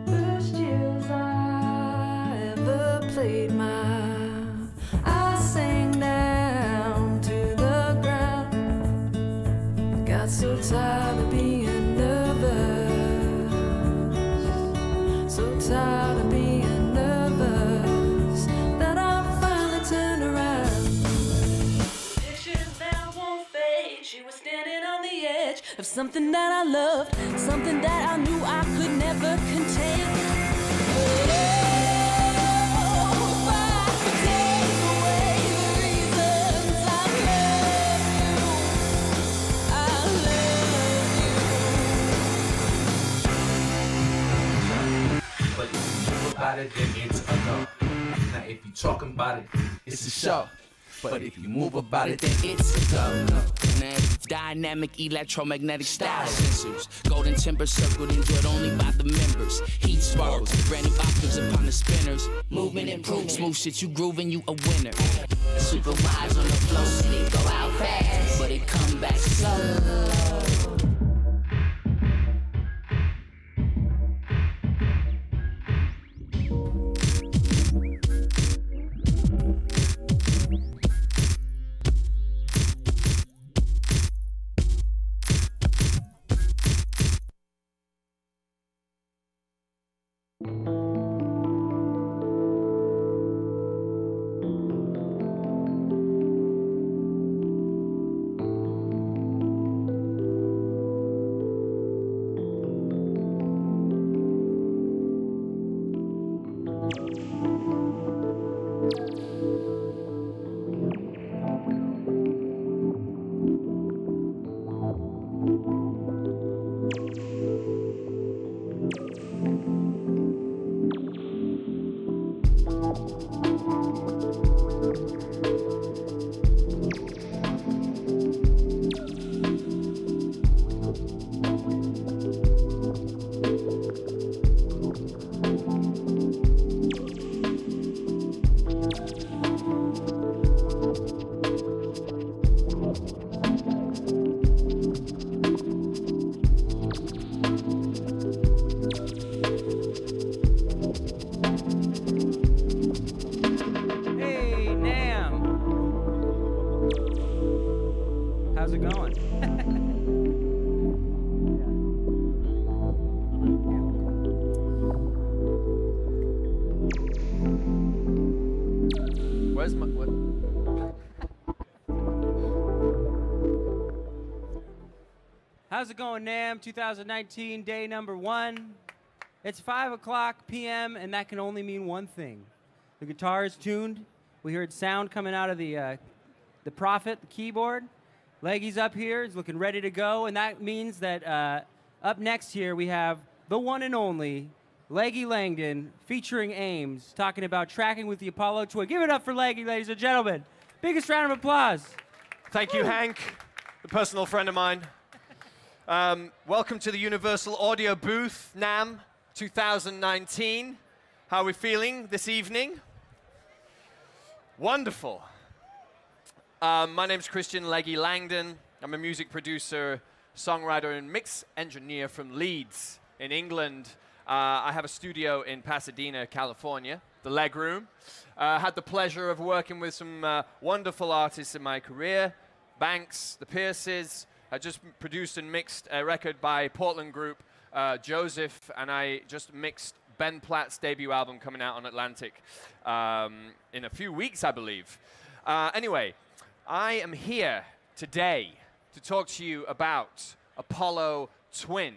First years I ever played mine, I sang down to the ground. Got so tired of being nervous, so tired of being nervous, that I finally turned around. Pictures that won't fade. She was standing on the edge of something that I loved, something that I knew I could never contain. But if you talk about it, then it's a no. Now if you talking about it, it's a show. But if you move about it, then it's a go. Dynamic electromagnetic style sensors, golden timber circled, enjoyed only by the members. Heat sparkles, brand new octaves upon the spinners. Movement improvement, smooth shit, you grooving, you a winner. Supervise on the flow, sleep, go out fast, but it come back slow. How's it going? Where's my what? How's it going, NAMM? 2019, day number 1. It's 5:00 p.m., and that can only mean one thing. The guitar is tuned. We heard sound coming out of the Prophet, the keyboard. Leggy's up here. He's looking ready to go, and that means that up next here we have the one and only Leggy Langdon featuring Ames, talking about tracking with the Apollo Twin. Give it up for Leggy, ladies and gentlemen. Biggest round of applause. Thank you, Hank, a personal friend of mine. Welcome to the Universal Audio booth, NAMM 2019. How are we feeling this evening? Wonderful. My name's Christian Leggy Langdon. I'm a music producer, songwriter, and mix engineer from Leeds in England. I have a studio in Pasadena, California, the Leg Room. Had the pleasure of working with some wonderful artists in my career. Banks, the Pierces. I just produced and mixed a record by Portland group Joseph, and I just mixed Ben Platt's debut album coming out on Atlantic in a few weeks, I believe. Anyway, I am here today to talk to you about Apollo Twin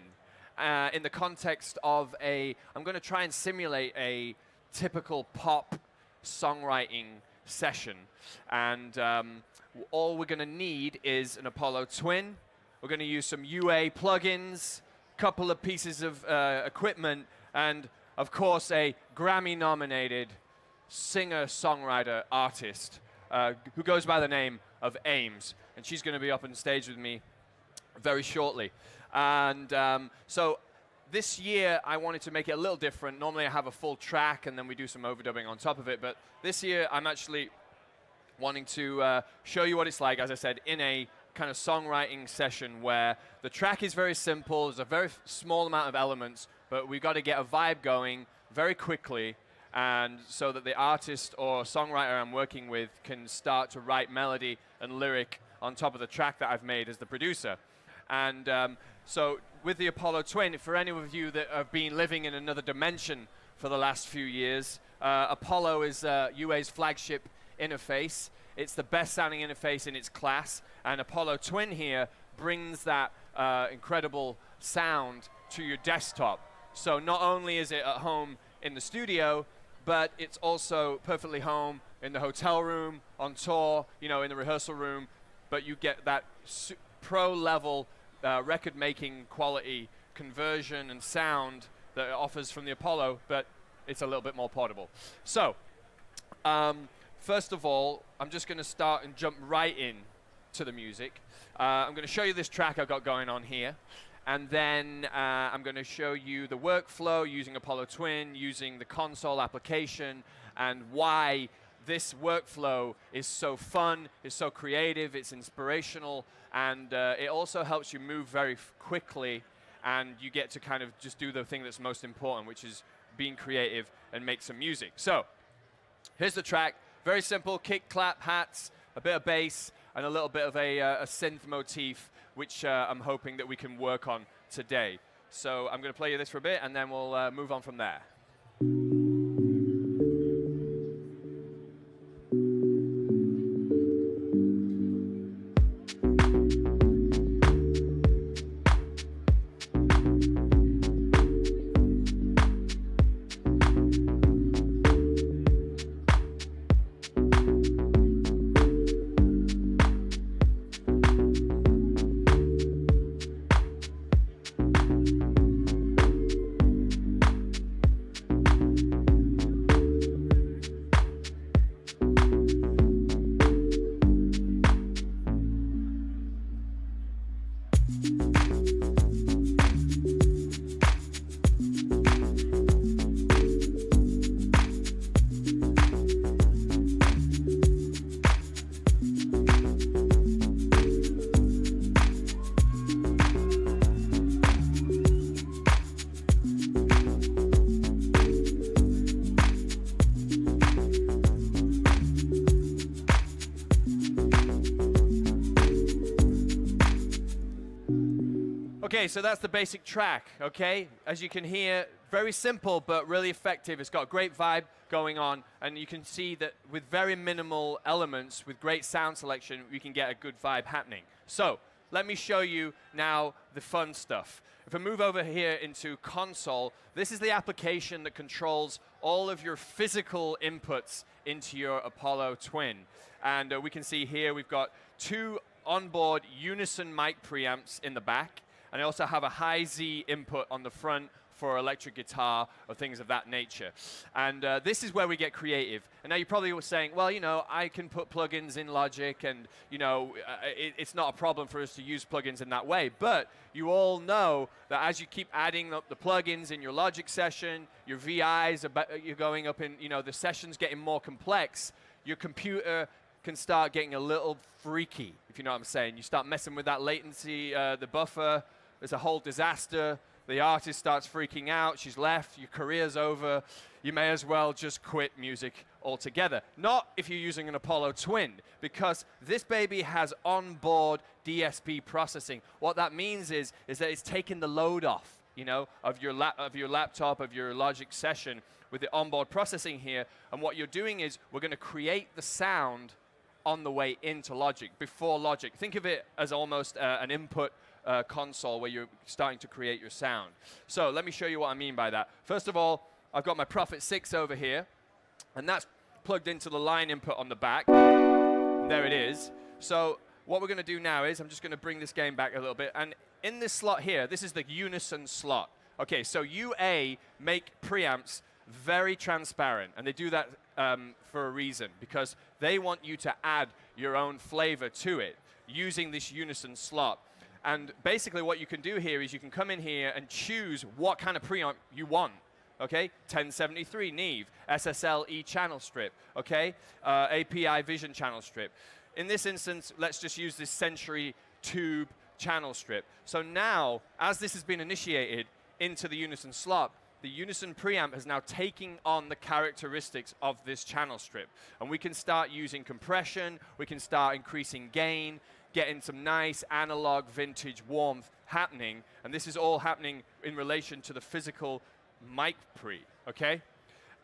in the context of I'm going to try and simulate a typical pop songwriting session. And all we're going to need is an Apollo Twin. We're going to use some UA plugins, a couple of pieces of equipment, and of course a Grammy-nominated singer-songwriter artist who goes by the name of Ames. And she's going to be up on stage with me very shortly. And so this year, I wanted to make it a little different. Normally, I have a full track, and then we do some overdubbing on top of it. But this year, I'm actually wanting to show you what it's like, as I said, in a kind of songwriting session where the track is very simple. There's a very small amount of elements, but we've got to get a vibe going very quickly, and so that the artist or songwriter I'm working with can start to write melody and lyric on top of the track that I've made as the producer. And so with the Apollo Twin, for any of you that have been living in another dimension for the last few years, Apollo is UA's flagship interface. It's the best sounding interface in its class, and Apollo Twin here brings that incredible sound to your desktop. So not only is it at home in the studio, but it's also perfectly home in the hotel room, on tour, you know, in the rehearsal room, but you get that pro-level record-making quality conversion and sound that it offers from the Apollo, but it's a little bit more portable. So, first of all, I'm just going to start and jump right in to the music. I'm going to show you this track I've got going on here, and then I'm going to show you the workflow using Apollo Twin, using the console application, and why this workflow is so fun, is so creative, it's inspirational, and it also helps you move very quickly, and you get to kind of just do the thing that's most important, which is being creative and make some music. So, here's the track. Very simple, kick, clap, hats, a bit of bass, and a little bit of a synth motif, which I'm hoping that we can work on today. So I'm going to play you this for a bit, and then we'll move on from there. Okay, so that's the basic track, okay? As you can hear, very simple but really effective. It's got a great vibe going on, and you can see that with very minimal elements, with great sound selection, we can get a good vibe happening. So, let me show you now the fun stuff. If I move over here into console, this is the application that controls all of your physical inputs into your Apollo Twin. And we can see here we've got two onboard unison mic preamps in the back. And I also have a high Z input on the front for electric guitar or things of that nature. And this is where we get creative. And now you probably were saying, well, you know, I can put plugins in Logic, and, you know, it's not a problem for us to use plugins in that way. But you all know that as you keep adding up the plugins in your Logic session, your VIs, you're going up in, you know, the session's getting more complex, your computer can start getting a little freaky, if you know what I'm saying. You start messing with that latency, the buffer. There's a whole disaster. the artist starts freaking out, she's left, your career's over, you may as well just quit music altogether. Not if you're using an Apollo Twin, because this baby has onboard DSP processing. What that means is that it's taking the load off, you know, of your laptop, of your Logic session with the onboard processing here. And what you're doing is we're going to create the sound on the way into Logic, before Logic. Think of it as almost an input console where you're starting to create your sound. So let me show you what I mean by that. First of all, I've got my Prophet 6 over here, and that's plugged into the line input on the back. There it is. So what we're going to do now is I'm just going to bring this game back a little bit, and in this slot here, this is the unison slot. Okay, so UA make preamps very transparent, and they do that for a reason, because they want you to add your own flavor to it using this unison slot. And basically what you can do here is you can come in here and choose what kind of preamp you want. Okay, 1073 Neve, SSL E channel strip, okay, API Vision channel strip. In this instance, let's just use this Century Tube channel strip. So now, as this has been initiated into the unison slot, the unison preamp has now taken on the characteristics of this channel strip. And we can start using compression, we can start increasing gain, getting some nice analog vintage warmth happening. And this is all happening in relation to the physical mic pre, okay?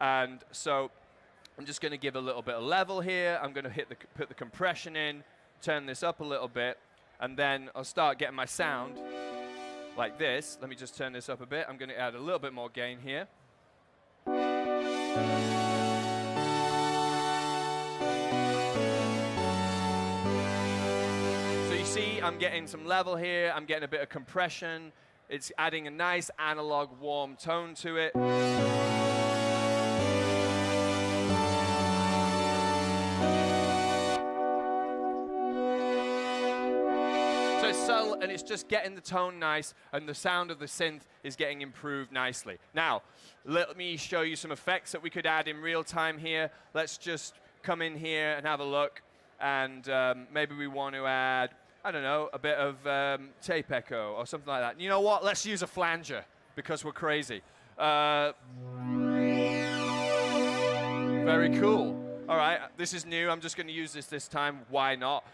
And so I'm just going to give a little bit of level here. I'm going to put the compression in, turn this up a little bit, and then I'll start getting my sound like this. Let me just turn this up a bit. I'm going to add a little bit more gain here. So you see, I'm getting some level here. I'm getting a bit of compression. It's adding a nice analog warm tone to it. So it's subtle, and it's just getting the tone nice, and the sound of the synth is getting improved nicely. Now, let me show you some effects that we could add in real time here. Let's just come in here and have a look, and maybe we want to add, I don't know, a bit of tape echo or something like that. You know what? Let's use a flanger, because we're crazy. Very cool. All right, this is new. I'm just going to use this time. Why not?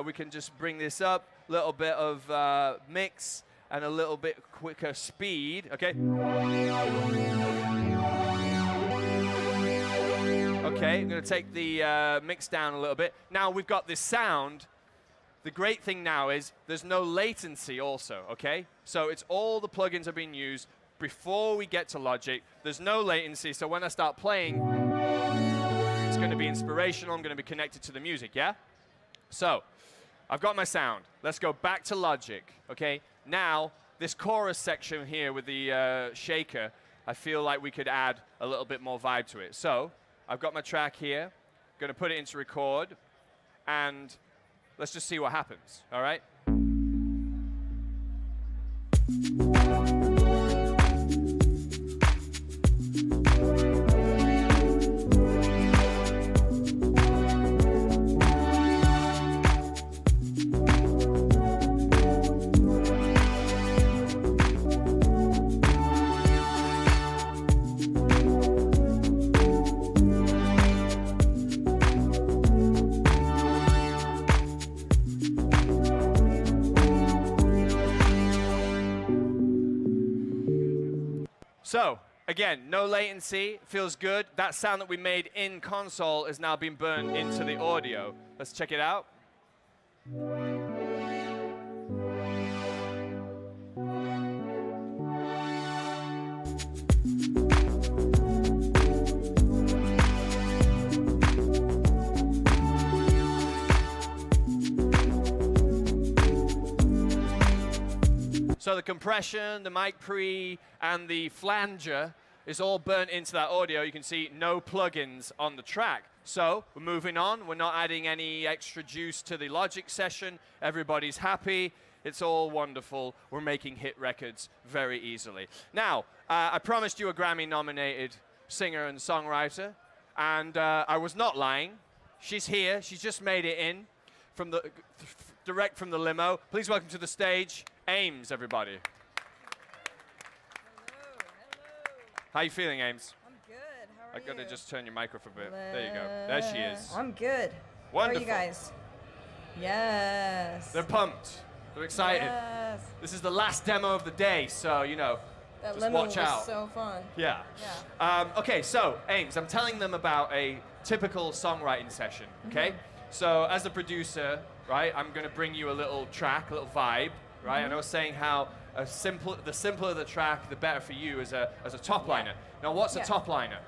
We can just bring this up, a little bit of mix, and a little bit quicker speed. Okay. Okay, I'm going to take the mix down a little bit. Now we've got this sound. The great thing now is there's no latency also, okay? So it's all the plugins are being used before we get to Logic. There's no latency, so when I start playing, it's going to be inspirational. I'm going to be connected to the music, yeah? So I've got my sound. Let's go back to Logic, okay? Now, this chorus section here with the shaker, I feel like we could add a little bit more vibe to it. So I've got my track here. Going to put it into record, and let's just see what happens, all right? So, again, no latency, feels good. That sound that we made in console is now being burned into the audio. Let's check it out. So the compression, the mic pre, and the flanger is all burnt into that audio. You can see no plugins on the track. So we're moving on. We're not adding any extra juice to the Logic session. Everybody's happy. It's all wonderful. We're making hit records very easily. Now, I promised you a Grammy-nominated singer and songwriter, and I was not lying. She's here. She's just made it in from the direct from the limo. Please welcome to the stage, Ames, everybody. How you feeling, Ames? I'm good. How are I gotta you? just turn your microphone a bit. There you go. There she is. I'm good. Wonderful. How are you guys? Yes. They're pumped. They're excited. Yes. This is the last demo of the day, so you know, That just limo watch was out. so fun. Yeah. Okay, so Ames, I'm telling them about a typical songwriting session. Okay. So as a producer, right, I'm going to bring you a little track, a little vibe, right? And I was saying how the simpler the track, the better for you as a top liner. Now, what's a top liner?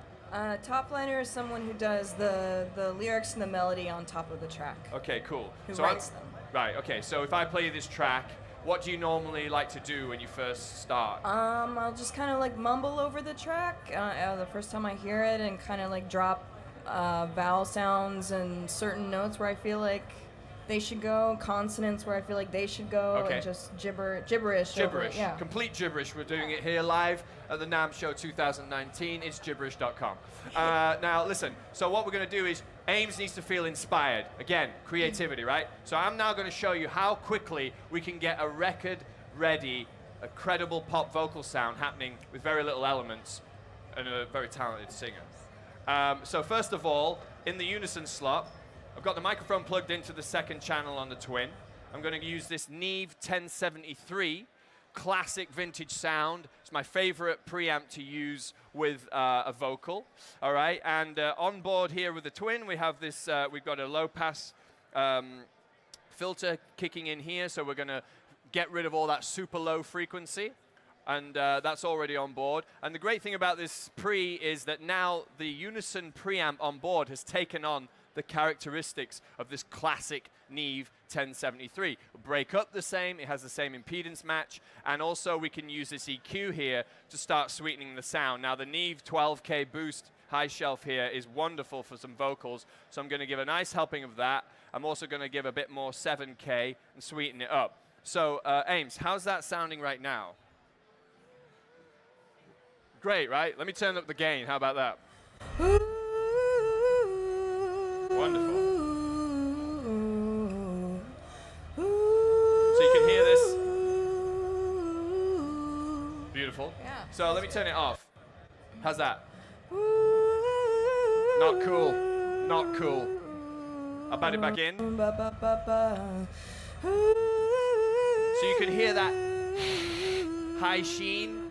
Top liner is someone who does the lyrics and the melody on top of the track. Okay, cool. Who so writes them. Right. Okay. So if I play you this track, what do you normally like to do when you first start? I'll just kind of like mumble over the track the first time I hear it, and kind of like drop vowel sounds and certain notes where I feel like they should go, consonants where I feel like they should go, and just gibberish. Gibberish. Yeah. Complete gibberish. We're doing it here live at the NAMM Show 2019. It's gibberish.com. Now, listen. So what we're going to do is Ames needs to feel inspired. Again, creativity, right? So I'm now going to show you how quickly we can get a record-ready, a credible pop vocal sound happening with very little elements and a very talented singer. So first of all, in the unison slot, I've got the microphone plugged into the second channel on the Twin. I'm going to use this Neve 1073 classic vintage sound. It's my favorite preamp to use with a vocal. All right, and on board here with the Twin, we have this. We've got a low pass filter kicking in here, so we're going to get rid of all that super low frequency. And that's already on board. And the great thing about this pre is that now the unison preamp on board has taken on the characteristics of this classic Neve 1073. Break up the same, it has the same impedance match, and also we can use this EQ here to start sweetening the sound. Now the Neve 12K boost high shelf here is wonderful for some vocals, so I'm going to give a nice helping of that. I'm also going to give a bit more 7K and sweeten it up. So Ames, how's that sounding right now? Great, right? Let me turn up the gain. How about that? Wonderful. So you can hear this. Beautiful. Yeah. So let me turn it off. How's that? Not cool. Not cool. I'll bat it back in. So you can hear that high sheen.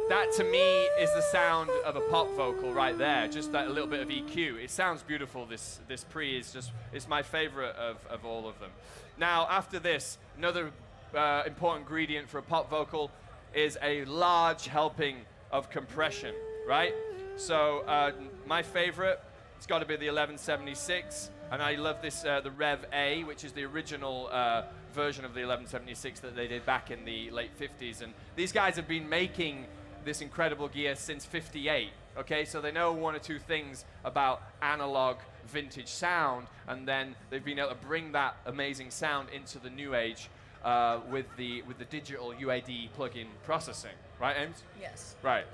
That, to me, is the sound of a pop vocal right there, just that little bit of EQ. It sounds beautiful, this pre is just, it's my favorite of all of them. Now, after this, another important ingredient for a pop vocal is a large helping of compression, right? So my favorite, it's got to be the 1176, and I love this, the Rev A, which is the original version of the 1176 that they did back in the late 50s. And these guys have been making this incredible gear since '58. Okay, so they know one or two things about analog vintage sound, and then they've been able to bring that amazing sound into the new age with the digital UAD plug-in processing. Right, Ames? Yes. Right.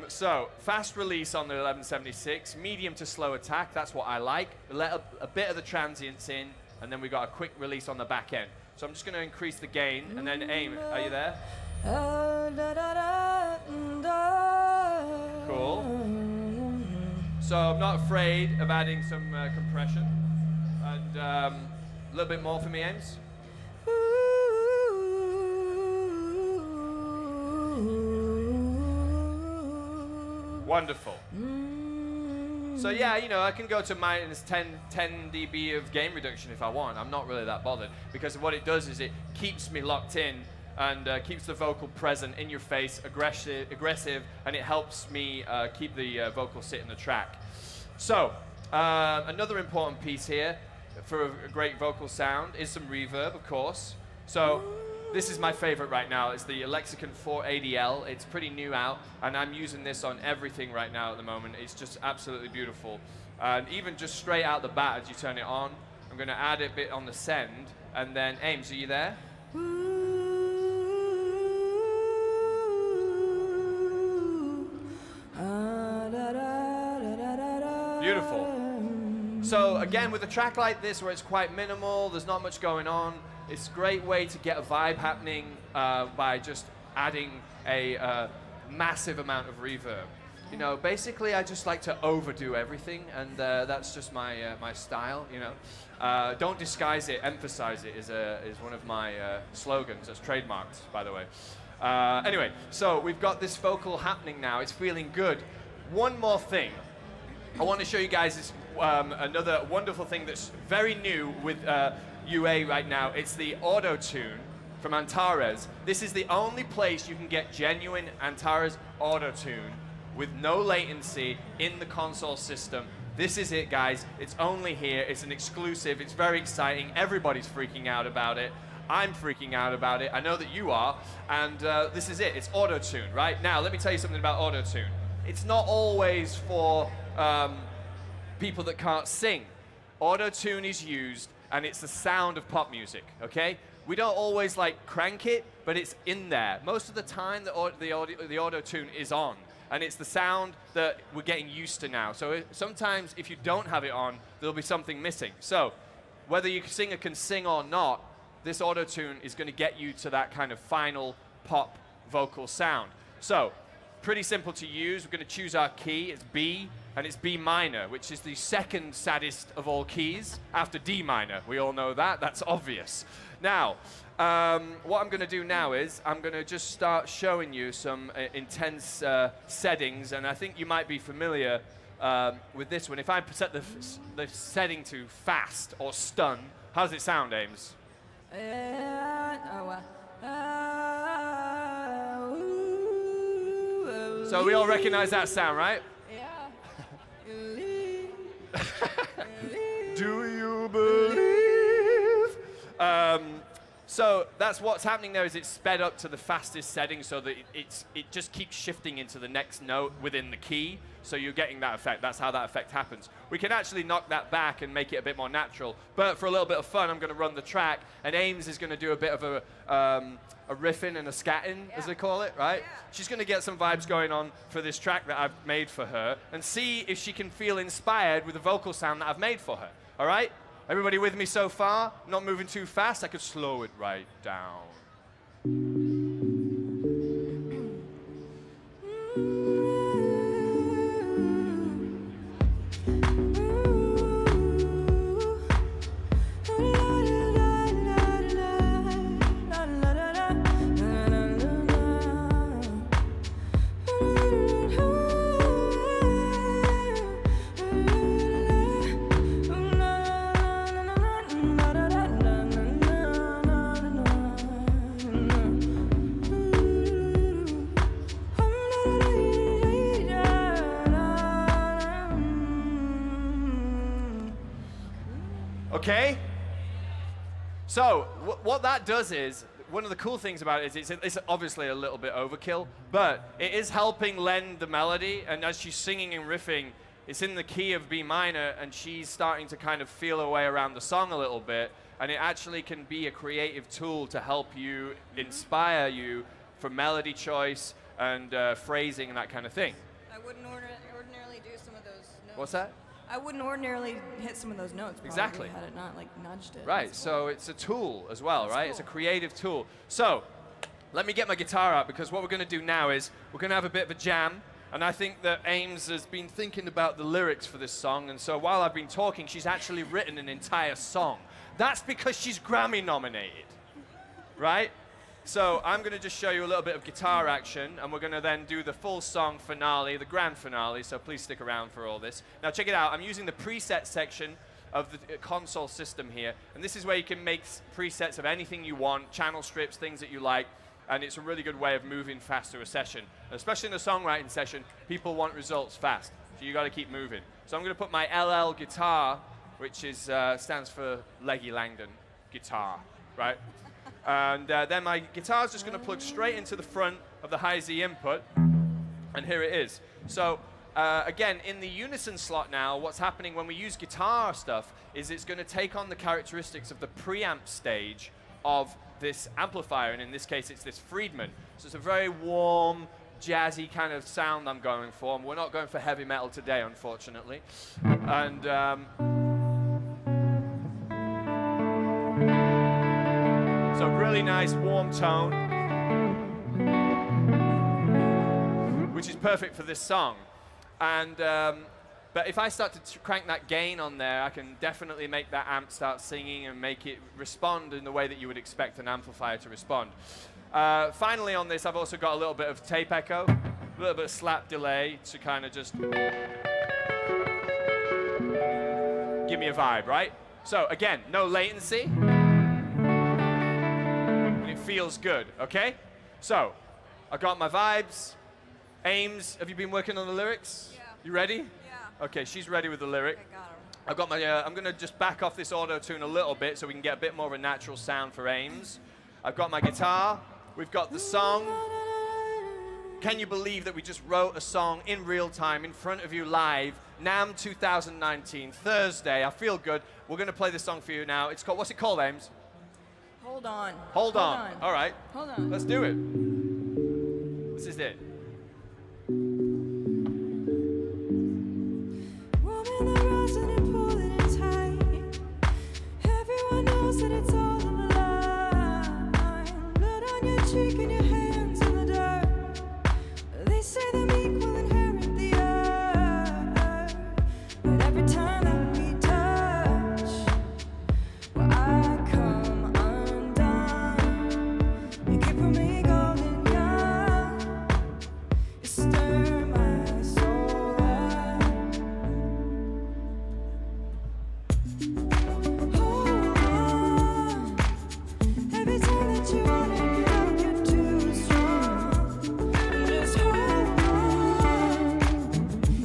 So fast release on the 1176, medium to slow attack. That's what I like. Let a bit of the transients in, and then we got a quick release on the back end. So I'm just going to increase the gain, and then Aim. Are you there? Cool. So I'm not afraid of adding some compression, and a little bit more for me, Ames. Wonderful. So yeah, you know, I can go to minus 10 dB of gain reduction if I want. I'm not really that bothered, because what it does is it keeps me locked in and keeps the vocal present, in your face, aggressive, and it helps me keep the vocal sit in the track. So another important piece here for a great vocal sound is some reverb, of course. So this is my favorite right now. It's the Lexicon 480L. It's pretty new out, and I'm using this on everything right now at the moment. It's just absolutely beautiful. And even just straight out the bat as you turn it on, I'm going to add a bit on the send, and then Ames, are you there? Beautiful. So again, with a track like this where it's quite minimal, there's not much going on, it's a great way to get a vibe happening by just adding a massive amount of reverb. You know, basically I just like to overdo everything, and that's just my my style. You know, don't disguise it, emphasize it is one of my slogans. That's trademarked, by the way. Anyway, so we've got this vocal happening now. It's feeling good. One more thing, I want to show you guys is another wonderful thing that's very new with UA right now. It's the auto-tune from Antares. This is the only place you can get genuine Antares auto-tune with no latency in the console system. This is it, guys. It's only here. It's an exclusive. It's very exciting. Everybody's freaking out about it. I'm freaking out about it. I know that you are. And this is it. It's auto-tune, right? Now, let me tell you something about auto-tune. It's not always for people that can't sing. Auto-tune is used, and it's the sound of pop music, okay? We don't always, like, crank it, but it's in there. Most of the time, the auto-tune is on. And it's the sound that we're getting used to now. So sometimes if you don't have it on, there'll be something missing. So whether you can sing or not, this auto-tune is going to get you to that kind of final pop vocal sound. So pretty simple to use. We're going to choose our key. It's B, and it's B minor, which is the second saddest of all keys after D minor. We all know that. That's obvious. Now, what I'm going to do now is I'm going to just start showing you some intense settings, and I think you might be familiar with this one. If I set the setting to fast or stun, how does it sound, Ames? So we all recognize that sound, right? Yeah. Do you believe? So that's what's happening there is it's sped up to the fastest setting so that it just keeps shifting into the next note within the key. So you're getting that effect. That's how that effect happens. We can actually knock that back and make it a bit more natural. But for a little bit of fun, I'm going to run the track, and Ames is going to do a bit of a riffing and a scatting, as they call it, right? Yeah. She's going to get some vibes going on for this track that I've made for her and see if she can feel inspired with the vocal sound that I've made for her. All right? Everybody with me so far? Not moving too fast? I could slow it right down. Okay? So, what that does is, one of the cool things about it is it's obviously a little bit overkill, but it is helping lend the melody, and as she's singing and riffing, it's in the key of B minor, and she's starting to kind of feel her way around the song a little bit, and it actually can be a creative tool to help you, inspire you for melody choice and phrasing and that kind of thing. I wouldn't ordinarily do some of those notes. What's that? I wouldn't ordinarily hit some of those notes. Probably, exactly. Had it not like nudged it. Right. So it's a tool as well, right? Cool. It's a creative tool. So let me get my guitar out, because what we're going to do now is we're going to have a bit of a jam. And I think that Ames has been thinking about the lyrics for this song. And so while I've been talking, she's actually written an entire song. That's because she's Grammy nominated, right? So I'm going to just show you a little bit of guitar action, and we're going to then do the full song finale, the grand finale, so please stick around for all this. Now check it out, I'm using the preset section of the console system here, and this is where you can make presets of anything you want, channel strips, things that you like, and it's a really good way of moving fast through a session. Especially in a songwriting session, people want results fast, so you got to keep moving. So I'm going to put my LL guitar, which is stands for Leggy Langdon guitar, right? And then my guitar's just going to plug straight into the front of the high Z input, and here it is. So again, in the unison slot now, what's happening when we use guitar stuff is it's going to take on the characteristics of the preamp stage of this amplifier, and in this case it's this Friedman. So it's a very warm, jazzy kind of sound I'm going for. We're not going for heavy metal today, unfortunately. And so really nice warm tone. which is perfect for this song. And but if I start to crank that gain on there, I can definitely make that amp start singing and make it respond in the way that you would expect an amplifier to respond. Finally on this, I've also got a little bit of tape echo, a little bit of slap delay to kind of just give me a vibe, right? So again, no latency. And it feels good, okay? So, I got my vibes. Ames, have you been working on the lyrics? Yeah. You ready? Yeah. Okay, she's ready with the lyric. I got her. I've got my, I'm gonna just back off this auto-tune a little bit so we can get a bit more of a natural sound for Ames. I've got my guitar, we've got the song. Can you believe that we just wrote a song in real time in front of you live, NAMM 2019, Thursday. I feel good. We're gonna play this song for you now. It's called, what's it called, Ames? Hold on. Hold on. All right. Hold on. Let's do it. This is it. Everyone knows that it's all on the line. Blood on your cheek and your hands in the dirt. They say them equal inherit the earth. But every time that we touch, well, I come undone. You keep me golden young. You stir my soul up. Hold on. Every time that you want to get up, you're too strong. Just hold on.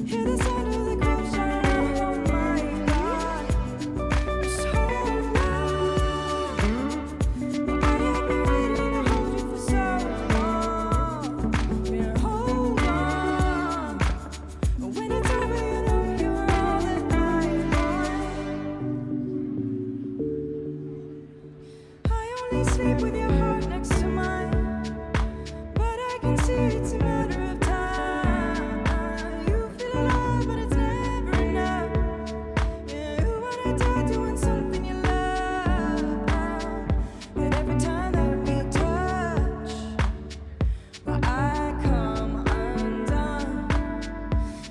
Hear the sound of the groove shine. Oh my God. Just hold on. I have been waiting to hold you for so long. Yeah, hold on. When it's over, you know you're all that I want. I only sleep with your heart next to mine, but I can see it's a matter of time. You feel alive, but it's never enough. Yeah, you wanna die doing something you love. But every time that we touch, well, I come undone.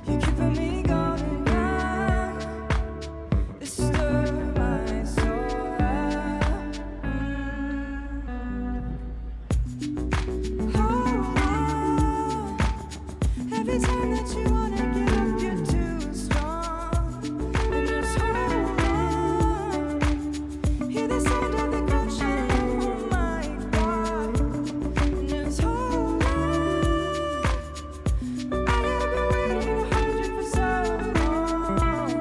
You keeping me golden young. This stir my soul up. Hold on. Every time that you wanna get up, you're too strong. And just hold on. Hear the sound of the groove shine. Oh my God. And just hold on. I have been waiting to hold you for so long.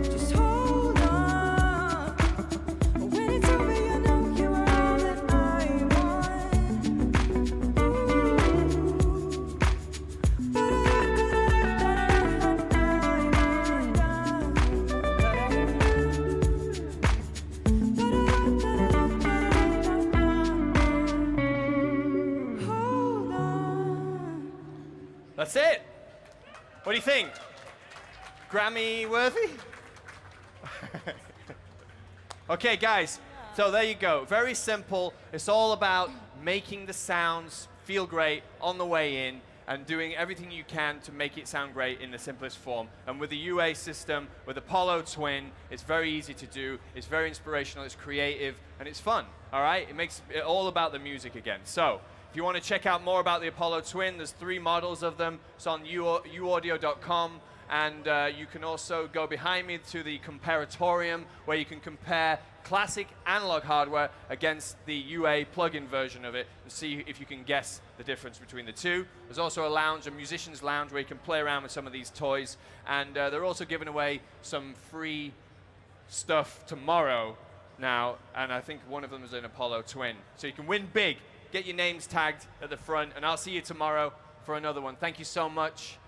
Just hold on. When it's over, you know you are all that I want. Hold on. That's it. What do you think? Grammy worthy? Okay, guys. So there you go. Very simple. It's all about making the sounds feel great on the way in and doing everything you can to make it sound great in the simplest form. And with the UA system, with Apollo Twin, it's very easy to do. It's very inspirational. It's creative and it's fun. All right? It makes it all about the music again. So if you want to check out more about the Apollo Twin, there's 3 models of them. It's on uaudio.com. And you can also go behind me to the Comparatorium, where you can compare classic analog hardware against the UA plug-in version of it and see if you can guess the difference between the two. There's also a lounge, a musician's lounge, where you can play around with some of these toys. And they're also giving away some free stuff tomorrow now. And I think one of them is an Apollo Twin. So you can win big. Get your names tagged at the front. And I'll see you tomorrow for another one. Thank you so much.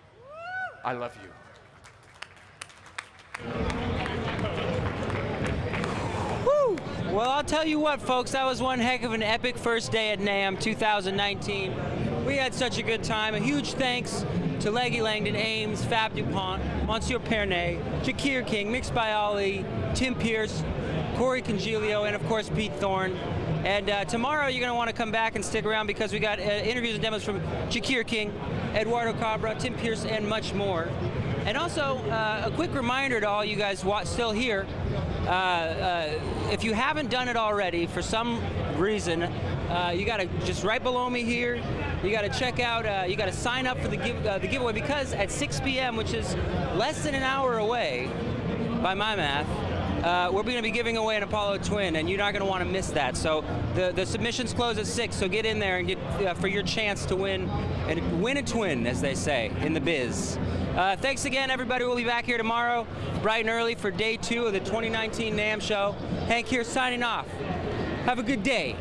I love you. Woo! Well, I'll tell you what, folks, that was one heck of an epic first day at NAMM 2019. We had such a good time. A huge thanks to Leggy Langdon, Ames, Fab DuPont, Monsieur Pernay, Jakir King, Mixed by Ali, Tim Pierce, Corey Congilio, and of course Pete Thorne. And tomorrow you're going to want to come back and stick around because we got interviews and demos from Shakir King, Eduardo Cabra, Tim Pierce, and much more. And also, a quick reminder to all you guys still here, if you haven't done it already for some reason, you got to, just right below me here, you got to check out, you got to sign up for the giveaway, because at 6 p.m., which is less than an hour away, by my math, we're going to be giving away an Apollo twin, and you're not going to want to miss that. So the submissions close at 6, so get in there and get for your chance to win a twin, as they say in the biz. Thanks again, everybody. We'll be back here tomorrow, bright and early, for day 2 of the 2019 NAMM show. Hank here signing off. Have a good day.